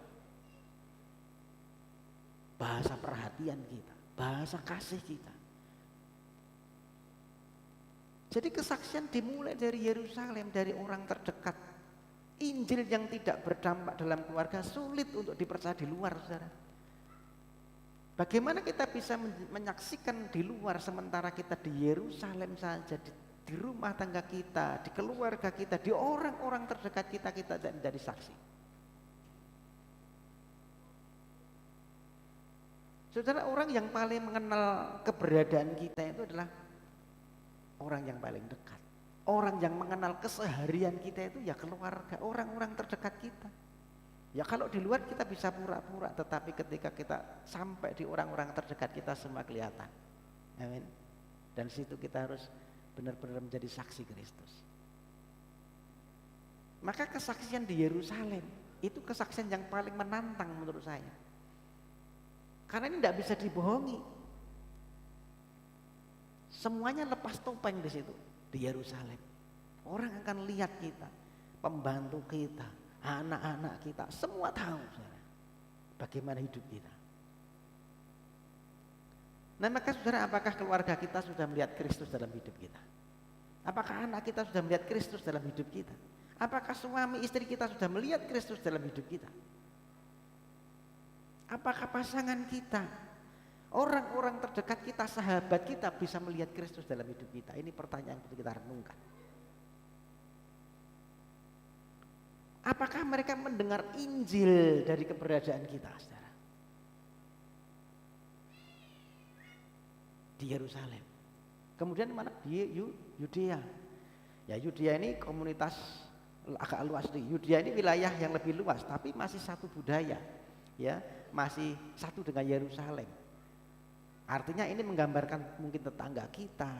S4: bahasa perhatian kita, bahasa kasih kita. Jadi kesaksian dimulai dari Yerusalem, dari orang terdekat. Injil yang tidak berdampak dalam keluarga sulit untuk dipercaya di luar, saudara. Bagaimana kita bisa menyaksikan di luar sementara kita di Yerusalem saja, di rumah tangga kita, di keluarga kita, di orang-orang terdekat kita tidak menjadi saksi. Saudara, orang yang paling mengenal keberadaan kita itu adalah orang yang paling dekat. Orang yang mengenal keseharian kita itu ya keluarga, orang-orang terdekat kita. Ya kalau di luar kita bisa pura-pura, tetapi ketika kita sampai di orang-orang terdekat kita semua kelihatan. Amin. Dan situ kita harus benar-benar menjadi saksi Kristus. Maka kesaksian di Yerusalem itu kesaksian yang paling menantang menurut saya. Karena ini tidak bisa dibohongi. Semuanya lepas topeng di situ. Di Yerusalem, orang akan lihat kita, pembantu kita, anak-anak kita, semua tahu saudara, bagaimana hidup kita. Nah maka saudara, apakah keluarga kita sudah melihat Kristus dalam hidup kita? Apakah anak kita sudah melihat Kristus dalam hidup kita? Apakah suami istri kita sudah melihat Kristus dalam hidup kita? Apakah pasangan kita, orang-orang terdekat kita, sahabat kita bisa melihat Kristus dalam hidup kita? Ini pertanyaan yang perlu kita renungkan. Apakah mereka mendengar Injil dari keberadaan kita, saudara? Di Yerusalem. Kemudian mana? Di Yudea. Ya Yudea ini komunitas agak luas nih. Yudea ini wilayah yang lebih luas, tapi masih satu budaya, ya, masih satu dengan Yerusalem. Artinya ini menggambarkan mungkin tetangga kita,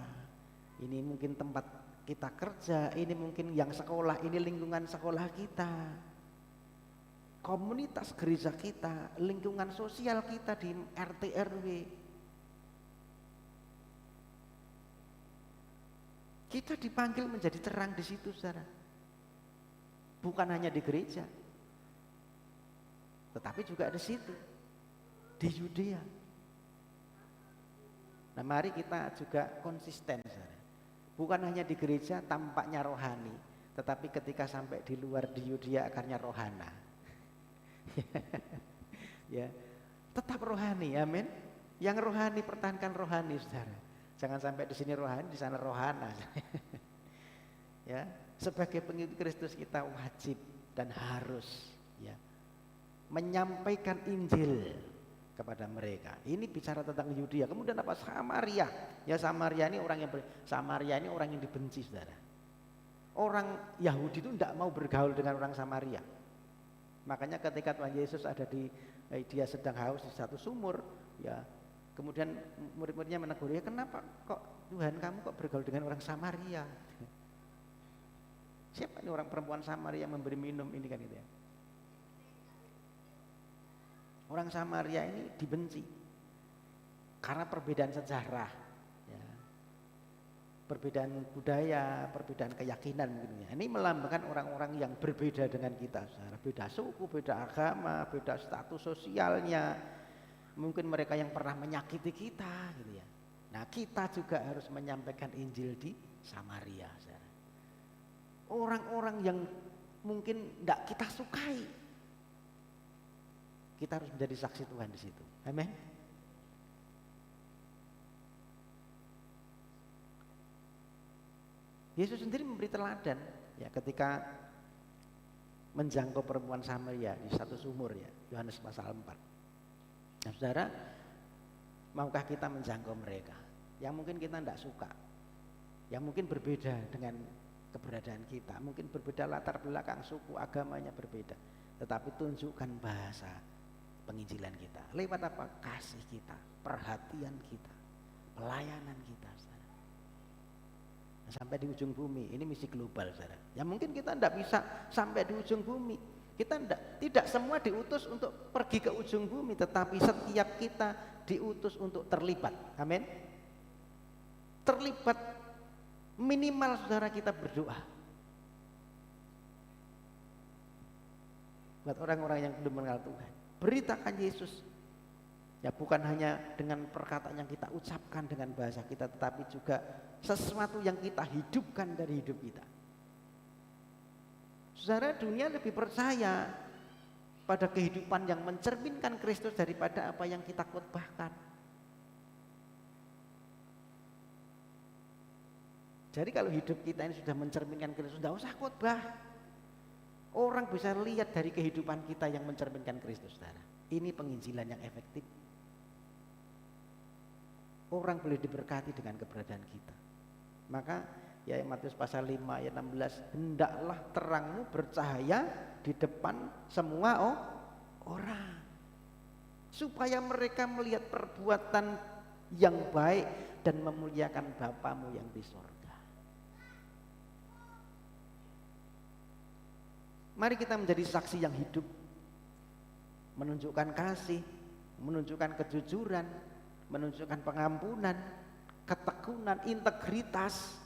S4: ini mungkin tempat kita kerja, ini mungkin yang sekolah, ini lingkungan sekolah kita, komunitas gereja kita, lingkungan sosial kita di RT RW. Kita dipanggil menjadi terang di situ, saudara. Bukan hanya di gereja, tetapi juga di situ, di Yudea. Nah mari kita juga konsisten, saudara. Bukan hanya di gereja tampaknya rohani, tetapi ketika sampai di luar di Yudea akarnya rohana. Ya, tetap rohani, amin. Yang rohani pertahankan rohani, saudara. Jangan sampai di sini rohani, di sana rohana. Ya, sebagai pengikut Kristus kita wajib dan harus ya menyampaikan Injil kepada mereka. Ini bicara tentang Yudea. Kemudian apa? Samaria. Ya Samaria ini orang yang dibenci, saudara. Orang Yahudi itu tidak mau bergaul dengan orang Samaria. Makanya ketika Tuhan Yesus ada dia sedang haus di satu sumur, ya. Kemudian murid-muridnya menegur, ya kenapa kok Tuhan kamu kok bergaul dengan orang Samaria? Siapa ini orang perempuan Samaria yang memberi minum ini kan itu ya. Orang Samaria ini dibenci karena perbedaan sejarah, ya. Perbedaan budaya, perbedaan keyakinan mungkin ya. Ini melambangkan orang-orang yang berbeda dengan kita, saudara. Beda suku, beda agama, beda status sosialnya. Mungkin mereka yang pernah menyakiti kita, gitu ya. Nah kita juga harus menyampaikan Injil di Samaria, saudara. Orang-orang yang mungkin tidak kita sukai, kita harus menjadi saksi Tuhan di situ. Amin. Yesus sendiri memberi teladan ya ketika menjangkau perempuan Samaria di satu sumur ya, Yohanes pasal 4. Nah, saudara, maukah kita menjangkau mereka yang mungkin kita tidak suka, yang mungkin berbeda dengan keberadaan kita, mungkin berbeda latar belakang, suku, agamanya berbeda, tetapi tunjukkan bahasa penginjilan kita. Lewat apa? Kasih kita, perhatian kita, pelayanan kita, saudara. Nah, sampai di ujung bumi, ini misi global, saudara. Ya mungkin kita tidak bisa sampai di ujung bumi. Kita tidak semua diutus untuk pergi ke ujung bumi, tetapi setiap kita diutus untuk terlibat. Amin. Terlibat minimal, saudara, kita berdoa. Buat orang-orang yang belum mengenal Tuhan, beritakan Yesus Ya, bukan hanya dengan perkataan yang kita ucapkan dengan bahasa kita, tetapi juga sesuatu yang kita hidupkan dari hidup kita. Saudara, dunia lebih percaya pada kehidupan yang mencerminkan Kristus daripada apa yang kita khotbahkan. Jadi kalau hidup kita ini sudah mencerminkan Kristus, tidak usah khotbah. Orang bisa lihat dari kehidupan kita yang mencerminkan Kristus, saudara. Ini penginjilan yang efektif. Orang boleh diberkati dengan keberadaan kita. Maka ya Matius pasal 5 ayat 16, hendaklah terangmu bercahaya di depan semua orang, supaya mereka melihat perbuatan yang baik dan memuliakan Bapamu yang di sorga. Mari kita menjadi saksi yang hidup, menunjukkan kasih, menunjukkan kejujuran, menunjukkan pengampunan, ketekunan, integritas.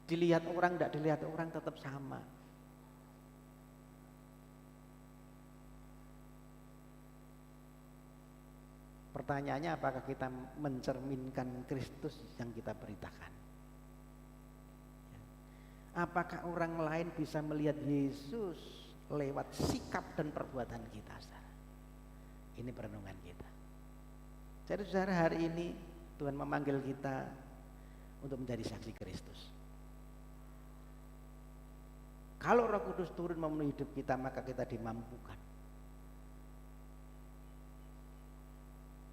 S4: Dilihat orang, tidak dilihat orang tetap sama. Pertanyaannya, apakah kita mencerminkan Kristus yang kita beritakan? Apakah orang lain bisa melihat Yesus lewat sikap dan perbuatan kita, saudara? Ini perenungan kita. Jadi saudara, hari ini Tuhan memanggil kita untuk menjadi saksi Kristus. Kalau Roh Kudus turun memenuhi hidup kita, maka kita dimampukan.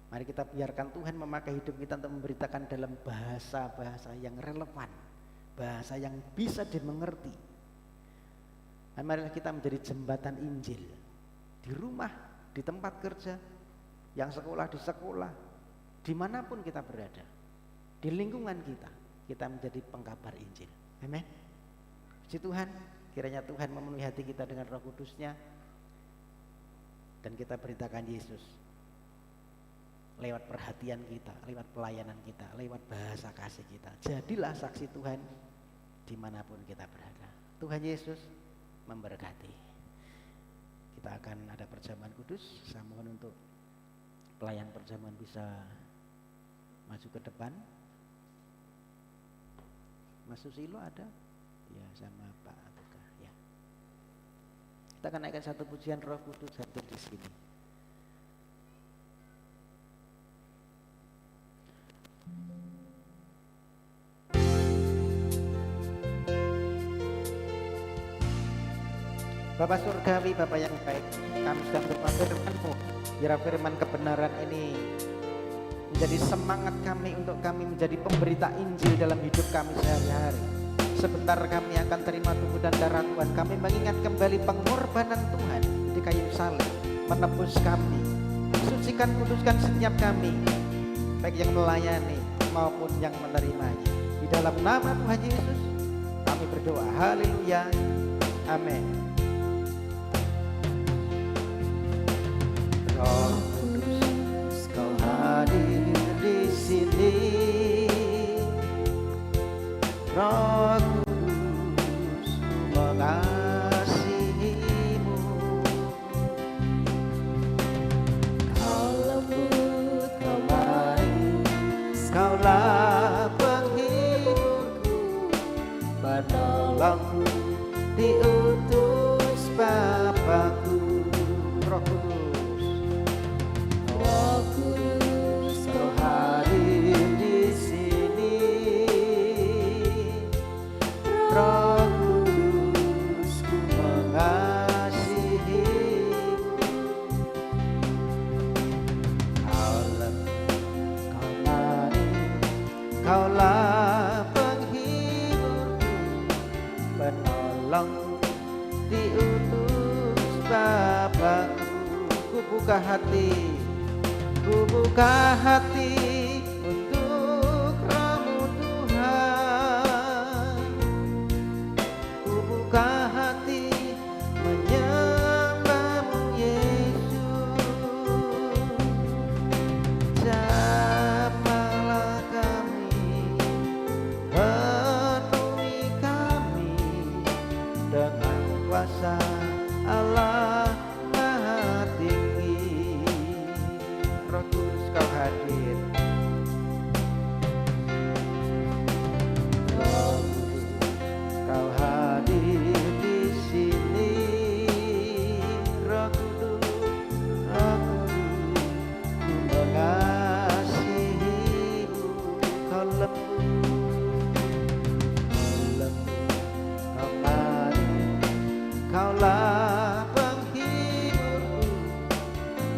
S4: Mari kita biarkan Tuhan memakai hidup kita untuk memberitakan dalam bahasa-bahasa yang relevan, bahasa yang bisa dimengerti. Dan marilah kita menjadi jembatan Injil di rumah, di tempat kerja, yang sekolah di sekolah, dimanapun kita berada, di lingkungan kita menjadi pengkabar Injil. Amin. Puji Tuhan, kiranya Tuhan memenuhi hati kita dengan Roh Kudus-Nya, dan kita beritakan Yesus lewat perhatian kita, lewat pelayanan kita, lewat bahasa kasih kita. Jadilah saksi Tuhan dimanapun kita berada. Tuhan Yesus memberkati. Kita akan ada perjamuan kudus. Saya mohon untuk pelayan perjamuan bisa maju ke depan. Mas Susilo ada? Ya, sama Pak Atuka. Ya. Kita akan naikkan satu pujian Roh Kudus hadir di sini. Bapak Surgawi, Bapak yang baik, kami sedang berdoa firman-Mu. Biar firman kebenaran ini menjadi semangat kami untuk kami menjadi pemberita Injil dalam hidup kami sehari-hari. Sebentar kami akan terima tubuh dan darah Tuhan. Kami mengingat kembali pengorbanan Tuhan di kayu salib, menebus kami, sucikan, kuduskan setiap kami, baik yang melayani maupun yang menerimanya. Di dalam nama Tuhan Yesus kami berdoa. Haleluya. Amin. Roh Kudus, Kau hadir di sini. Roh Kudus, mengasihi-Mu. Kau lembut, Kau manis, Kaulah penghiburku, penolongku, diutus Bapakku. Roh Kudus, Kau hadir di sini. Roh Kudus, Ku mengasihi. Kau lembut, Kau manis, Kaulah penghiburku, penolongku, diutus Bapakku. Ku buka hati, ku buka hati untuk Roh-Mu Tuhan. Ku buka hati menyembah-Mu Yesus. Jamahlah kami, penuhi kami dengan kuasa Allah Maha Tinggi.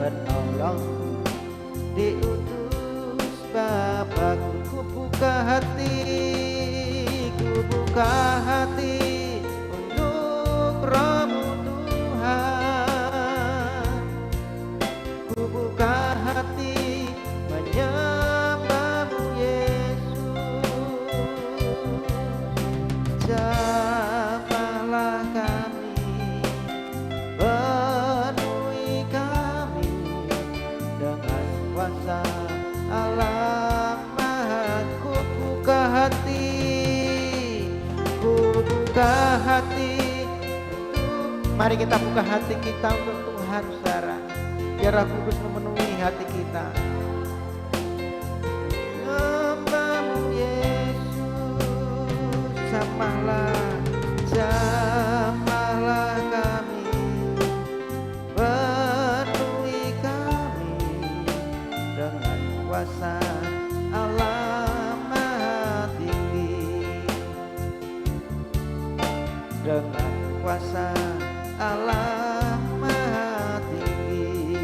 S4: penolong diutus Bapakku. Ku buka hati untuk Roh-Mu Tuhan. Ku buka hati menyembah-Mu Yesus. Jamahlah kami, penuhi kami dengan kuasa Allah Maha. Ku buka hati mari kita buka hati kita untuk Tuhan, saudara. Biar Roh Kudus memenuhi hati kita. Namamu Yesus, jamahlah kami, penuhi kami dengan kuasa Allah Maha Tinggi. Dengan kuasa Allah Maha Tinggi,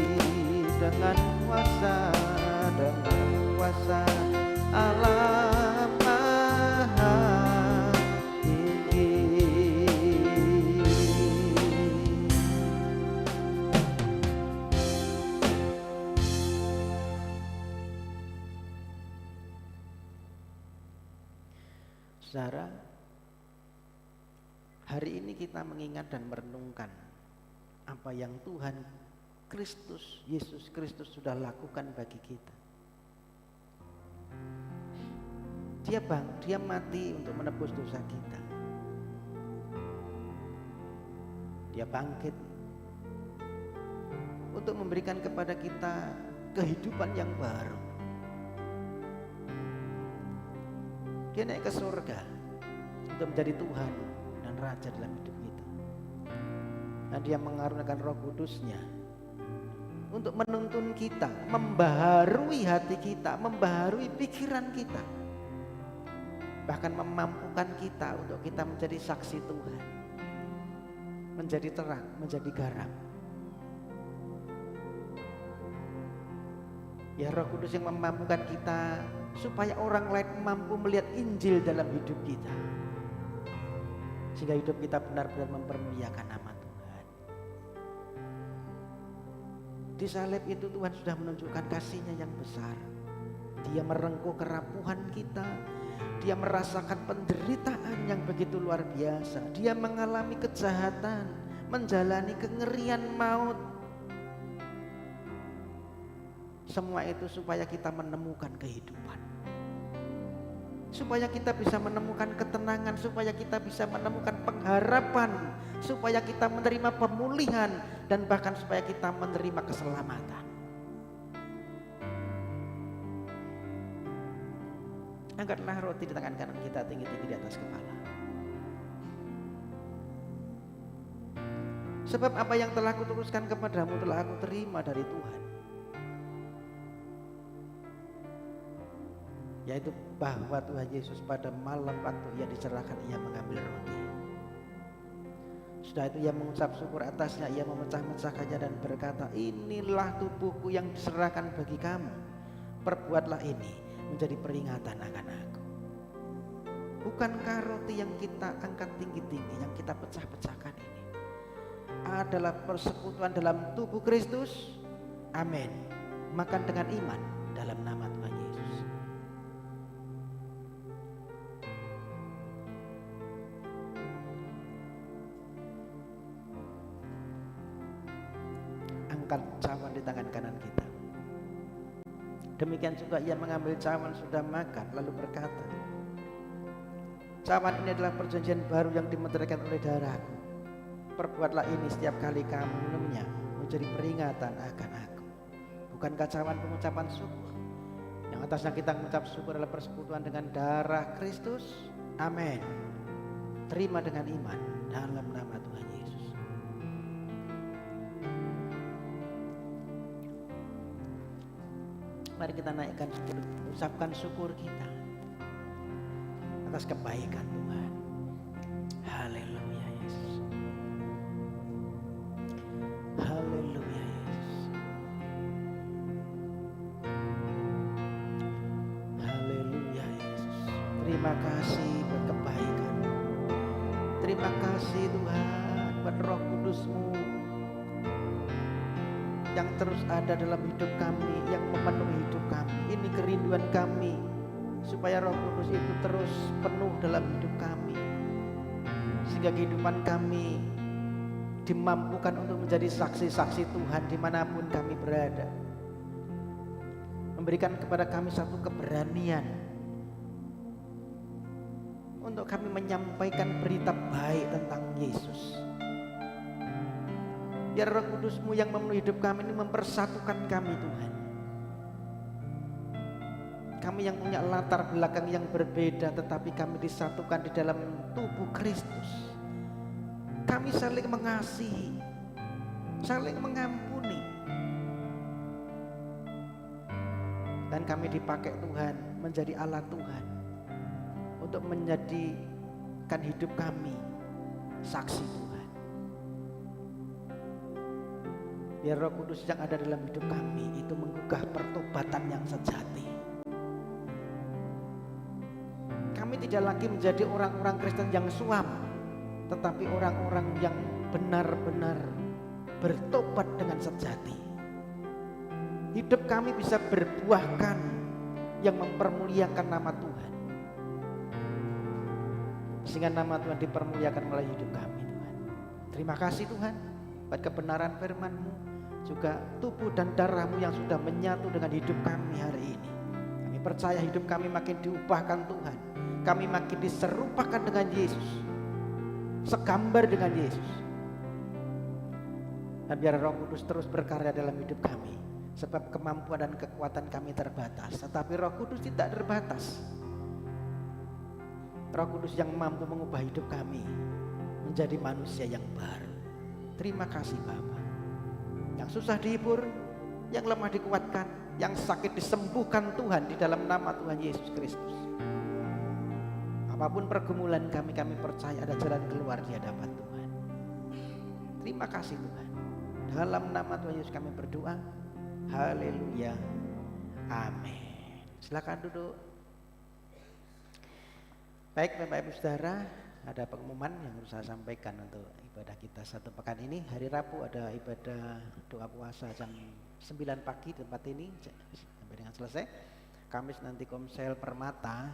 S4: dengan kuasa Allah Maha Tinggi. Saudara, hari ini kita mengingat dan merenungkan apa yang Tuhan Kristus, Yesus Kristus sudah lakukan bagi kita. Dia mati untuk menebus dosa kita. Dia bangkit untuk memberikan kepada kita kehidupan yang baru. Dia naik ke surga untuk menjadi Tuhan dan Raja dalam hidup kita. Dan Dia mengaruniakan Roh Kudus-Nya untuk menuntun kita, membaharui hati kita, membaharui pikiran kita, bahkan memampukan kita untuk kita menjadi saksi Tuhan, menjadi terang, menjadi garam. Ya, Roh Kudus yang memampukan kita supaya orang lain mampu melihat Injil dalam hidup kita, sehingga hidup kita benar-benar mempermuliakan nama Tuhan. Di salib itu Tuhan sudah menunjukkan kasih-Nya yang besar. Dia merengkuh kerapuhan kita, Dia merasakan penderitaan yang begitu luar biasa, Dia mengalami kejahatan, menjalani kengerian maut. Semua itu supaya kita menemukan kehidupan, supaya kita bisa menemukan ketenangan, supaya kita bisa menemukan pengharapan, supaya kita menerima pemulihan, dan bahkan supaya kita menerima keselamatan. Angkatlah roti di tangan kanan kita tinggi-tinggi di atas kepala. Sebab apa yang telah kuteruskan kepadamu telah aku terima dari Tuhan, yaitu bahwa Tuhan Yesus pada malam waktu Ia diserahkan, Ia mengambil roti. Setelah itu Ia mengucap syukur atasnya, Ia memecah-mecahkannya dan berkata, inilah tubuhku yang diserahkan bagi kamu. Perbuatlah ini menjadi peringatan akan aku. Bukankah roti yang kita angkat tinggi-tinggi, yang kita pecah-pecahkan ini adalah persekutuan dalam tubuh Kristus? Amin. Makan dengan iman dalam nama Tuhan Yesus. Angkat cawan di tangan kanan kita. Demikian juga Ia mengambil cawan sudah makan lalu berkata, cawan ini adalah perjanjian baru yang dimeteraikan oleh darahku. Perbuatlah ini setiap kali kamu minumnya menjadi peringatan akan aku. Bukankah cawan pengucapan syukur? Yang atasnya kita mengucap syukur adalah persekutuan dengan darah Kristus. Amin. Terima dengan iman dalam nama Tuhan Yesus. Mari kita naikkan syukur, ucapkan syukur kita atas kebaikan Tuhan. Haleluya Yesus. Haleluya Yesus. Terima kasih buat kebaikan. Terima kasih Tuhan buat Roh Kudus-Mu yang terus ada dalam hidup kami, yang memenuhi hidup kami. Ini kerinduan kami, supaya Roh Kudus itu terus penuh dalam hidup kami, sehingga kehidupan kami dimampukan untuk menjadi saksi-saksi Tuhan dimanapun kami berada. Memberikan kepada kami satu keberanian untuk kami menyampaikan berita baik tentang Yesus. Biar Roh Kudus-Mu yang memenuhi hidup kami ini mempersatukan kami Tuhan. Kami yang punya latar belakang yang berbeda, tetapi kami disatukan di dalam tubuh Kristus. Kami saling mengasihi, saling mengampuni, dan kami dipakai Tuhan menjadi alat Tuhan untuk menjadikan hidup kami saksi Tuhan. Biar Roh Kudus yang ada dalam hidup kami itu menggugah pertobatan yang sejati. Kami tidak lagi menjadi orang-orang Kristen yang suam, tetapi orang-orang yang benar-benar bertobat dengan sejati. Hidup kami bisa berbuahkan yang mempermuliakan nama Tuhan, sehingga nama Tuhan dipermuliakan melalui hidup kami Tuhan. Terima kasih Tuhan buat kebenaran firman-Mu, juga tubuh dan darah-Mu yang sudah menyatu dengan hidup kami hari ini. Kami percaya hidup kami makin diubahkan Tuhan, kami makin diserupakan dengan Yesus, segambar dengan Yesus. Dan biar Roh Kudus terus berkarya dalam hidup kami, sebab kemampuan dan kekuatan kami terbatas, tetapi Roh Kudus tidak terbatas. Roh Kudus yang mampu mengubah hidup kami menjadi manusia yang baru. Terima kasih Bapa. Yang susah dihibur, yang lemah dikuatkan, yang sakit disembuhkan Tuhan di dalam nama Tuhan Yesus Kristus. Apapun pergumulan kami percaya ada jalan keluar di hadapan Tuhan. Terima kasih Tuhan. Dalam nama Tuhan Yesus kami berdoa. Haleluya. Amin. Silakan duduk. Baik Bapak Ibu Saudara, ada pengumuman yang harus saya sampaikan untuk ibadah kita satu pekan ini. Hari Rabu ada ibadah doa puasa jam 9 pagi di tempat ini sampai dengan selesai. Kamis nanti Komsel Permata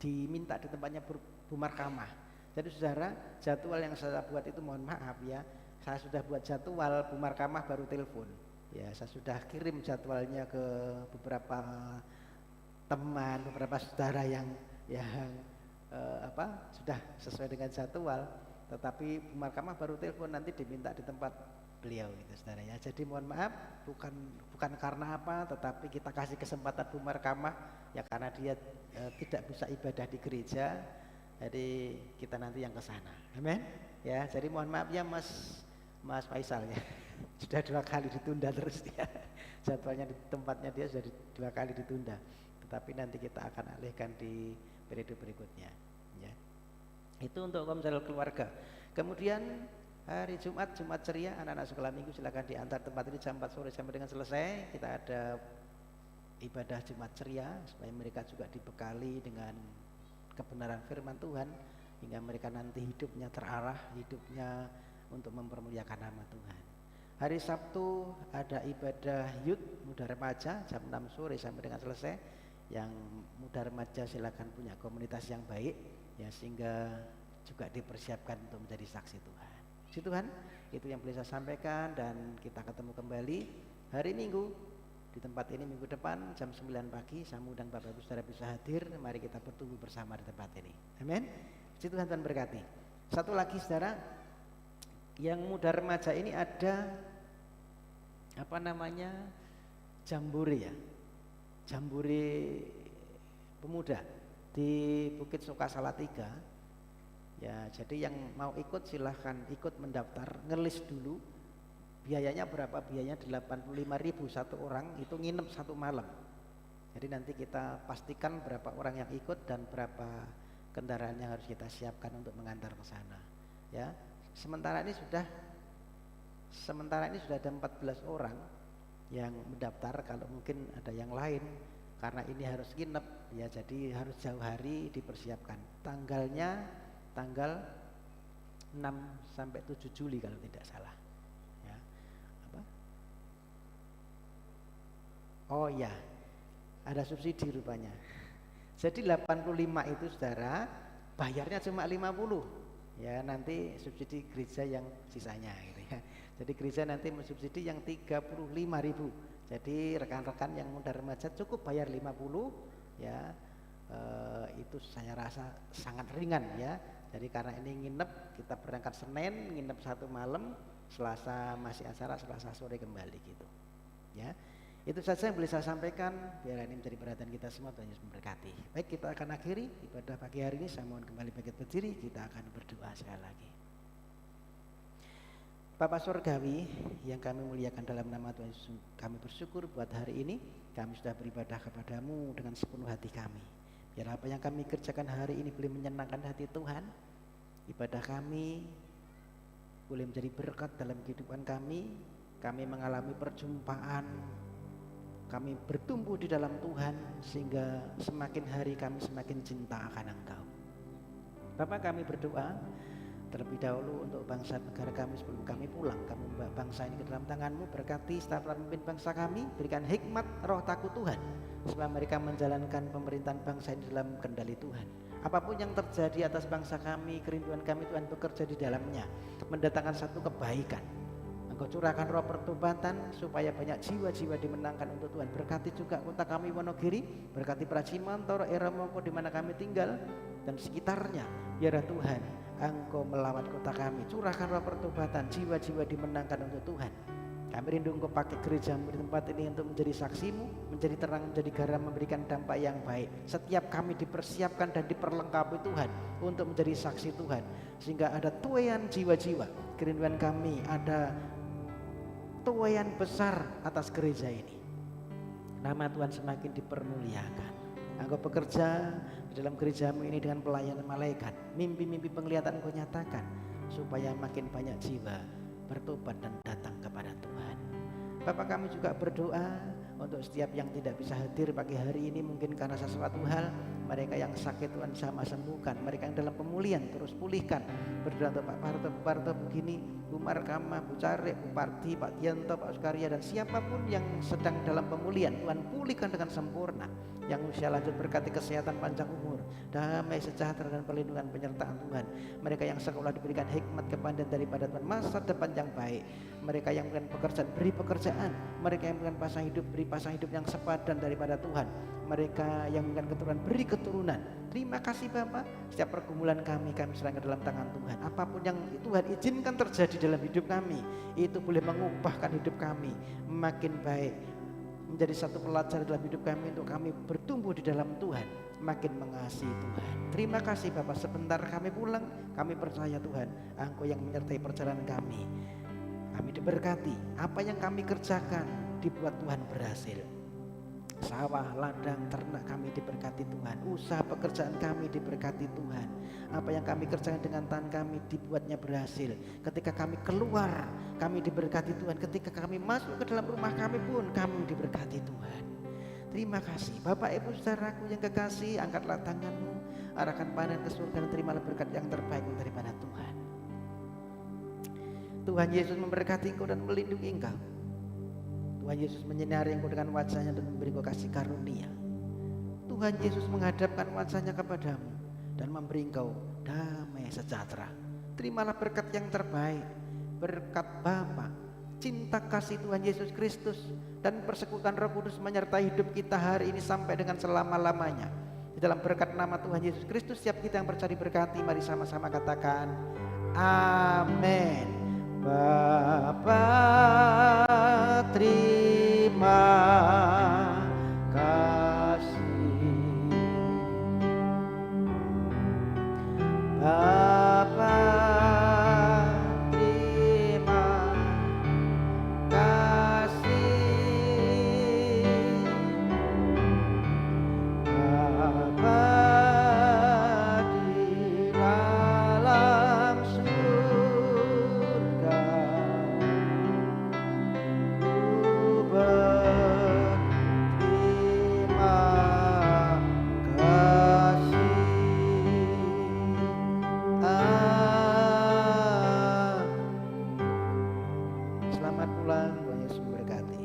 S4: diminta di tempatnya Bu Markamah. Jadi saudara, jadwal yang saya buat itu mohon maaf ya, saya sudah buat jadwal, Bu Markamah baru telepon. Ya, saya sudah kirim jadwalnya ke beberapa teman, beberapa saudara yang sudah sesuai dengan jadwal, tetapi Bu Markamah baru telepon nanti diminta di tempat beliau gitu saudara ya. Jadi mohon maaf, bukan karena apa, tetapi kita kasih kesempatan Bu Markamah ya karena dia tidak bisa ibadah di gereja, jadi kita nanti yang ke sana. Amin. Ya, jadi mohon maaf ya Mas Faisal ya. Sudah 2 kali ditunda terus ya. Jadwalnya di tempatnya dia sudah 2 kali ditunda. Tetapi nanti kita akan alihkan di periode berikutnya ya. Itu untuk Komsel keluarga. Kemudian hari Jumat ceria, anak-anak sekolah minggu silakan diantar tempat ini jam 4 sore sampai dengan selesai. Kita ada ibadah Jumat ceria supaya mereka juga dibekali dengan kebenaran firman Tuhan, hingga mereka nanti hidupnya terarah, hidupnya untuk mempermuliakan nama Tuhan. Hari Sabtu ada ibadah Youth Muda Remaja jam 6 sore sampai dengan selesai. Yang muda remaja silakan punya komunitas yang baik ya, sehingga juga dipersiapkan untuk menjadi saksi Tuhan. Puji Tuhan, itu yang boleh saya sampaikan, dan kita ketemu kembali hari Minggu di tempat ini minggu depan jam 9 pagi. Saya undang Bapak Ibu Saudara bisa hadir, mari kita bertumbuh bersama di tempat ini. Amin. Puji Tuhan, Tuhan berkati. Satu lagi saudara, yang muda remaja ini ada jambore ya, jambore pemuda di Bukit Suka Salatiga ya. Jadi yang mau ikut silahkan ikut mendaftar, ngelis dulu. Biayanya berapa? Biayanya 85.000 satu orang, itu nginep 1 malam. Jadi nanti kita pastikan berapa orang yang ikut dan berapa kendaraan yang harus kita siapkan untuk mengantar ke sana ya. Sementara ini sudah ada 14 orang yang mendaftar. Kalau mungkin ada yang lain, karena ini harus nginep ya, jadi harus jauh hari dipersiapkan. Tanggalnya tanggal 6 sampai 7 Juli kalau tidak salah. Ya. Apa? Oh ya, ada subsidi rupanya. Jadi 85 itu saudara, bayarnya cuma 50. Ya, nanti subsidi gereja yang sisanya gitu ya. Jadi gereja nanti mensubsidi yang 35.000. Jadi rekan-rekan yang muda remaja cukup bayar 50 ya. Itu saya rasa sangat ringan ya. Jadi karena ini nginep, kita berangkat Senin, nginep 1 malam, Selasa masih acara, Selasa sore kembali gitu. Ya. Itu saja yang boleh saya sampaikan, biar ini menjadi perhatian kita semua, Tuhan Yesus memberkati. Baik, kita akan akhiri ibadah pagi hari ini. Saya mohon kembali bangkit berdiri, kita akan berdoa sekali lagi. Bapak Surgawi yang kami muliakan dalam nama Tuhan Yesus, kami bersyukur buat hari ini kami sudah beribadah kepadamu dengan sepenuh hati kami. Biar apa yang kami kerjakan hari ini boleh menyenangkan hati Tuhan. Ibadah kami boleh menjadi berkat dalam kehidupan kami. Kami mengalami perjumpaan, kami bertumbuh di dalam Tuhan, sehingga semakin hari kami semakin cinta akan Engkau. Bapak, kami berdoa terlebih dahulu untuk bangsa negara kami sebelum kami pulang. Kami membawa bangsa ini ke dalam tangan-Mu, berkati staf pemimpin bangsa kami, berikan hikmat roh takut Tuhan, supaya mereka menjalankan pemerintahan bangsa ini dalam kendali Tuhan. Apapun yang terjadi atas bangsa kami, kerinduan kami Tuhan bekerja di dalamnya, mendatangkan satu kebaikan. Engkau curahkan roh pertobatan supaya banyak jiwa-jiwa dimenangkan untuk Tuhan. Berkati juga kota kami Wonogiri, berkati Pracimantoro, Eromongko di mana kami tinggal dan sekitarnya. Biarlah Tuhan Engkau melawat kota kami, curahkan roh pertobatan, jiwa-jiwa dimenangkan untuk Tuhan. Kami rindu Engkau pakai gerejamu di tempat ini untuk menjadi saksimu, menjadi terang, menjadi garam, memberikan dampak yang baik. Setiap kami dipersiapkan dan diperlengkapi Tuhan untuk menjadi saksi Tuhan, sehingga ada tuaian jiwa-jiwa. Kerinduan kami ada tuaian besar atas gereja ini. Nama Tuhan semakin dipermuliakan. Engkau bekerja di dalam gerejamu ini dengan pelayanan malaikat. Mimpi-mimpi penglihatan Engkau nyatakan, supaya makin banyak jiwa bertobat dan datang kepada Tuhan. Bapak, kami juga berdoa untuk setiap yang tidak bisa hadir pagi hari ini, mungkin karena sesuatu hal. Mereka yang sakit Tuhan sama sembuhkan, mereka yang dalam pemulihan terus pulihkan. Berdoa untuk Pak Parto, Bu Parto, begini, Bu Markama, Bu Carik, Bu Parti, Pak Dianto, Pak Oskaria, dan siapapun yang sedang dalam pemulihan, Tuhan pulihkan dengan sempurna. Yang usia lanjut berkati kesehatan panjang umur, damai sejahtera dan perlindungan penyertaan Tuhan. Mereka yang sekolah diberikan hikmat kepandaian daripada Tuhan, masa depan yang baik. Mereka yang bukan pekerjaan, beri pekerjaan. Mereka yang bukan pasang hidup, beri pasang hidup yang sepadan daripada Tuhan. Mereka yang bukan keturunan, beri keturunan. Terima kasih Bapak, setiap pergumulan kami serahkan dalam tangan Tuhan. Apapun yang Tuhan izinkan terjadi dalam hidup kami, itu boleh mengubahkan hidup kami makin baik, menjadi satu pelajaran dalam hidup kami untuk kami bertumbuh di dalam Tuhan, makin mengasihi Tuhan. Terima kasih Bapak, sebentar kami pulang, kami percaya Tuhan, Engkau yang menyertai perjalanan kami. Kami diberkati, apa yang kami kerjakan dibuat Tuhan berhasil. Sawah, ladang, ternak kami diberkati Tuhan. Usaha pekerjaan kami diberkati Tuhan. Apa yang kami kerjakan dengan tangan kami dibuatnya berhasil. Ketika kami keluar, kami diberkati Tuhan. Ketika kami masuk ke dalam rumah kami pun, kami diberkati Tuhan. Terima kasih Bapak Ibu saudaraku yang kekasih, angkatlah tanganmu, arahkan pandangan ke surga dan terimalah berkat yang terbaik daripada Tuhan. Tuhan Yesus memberkati engkau dan melindungi engkau. Tuhan Yesus menyinari engkau dengan wajahnya dan memberi engkau kasih karunia. Tuhan Yesus menghadapkan wajahnya kepadamu dan memberi engkau damai sejahtera. Terimalah berkat yang terbaik, berkat Bapa, cinta kasih Tuhan Yesus Kristus, dan persekutuan Roh Kudus menyertai hidup kita hari ini sampai dengan selama-lamanya. Di dalam berkat nama Tuhan Yesus Kristus, setiap kita yang percaya diberkati, mari sama-sama katakan amin. Bapa, terima kasih. Bapa, terima kasih. Bapa di dalam surga, Selamat pulang, Tuhan Yesus memberkati.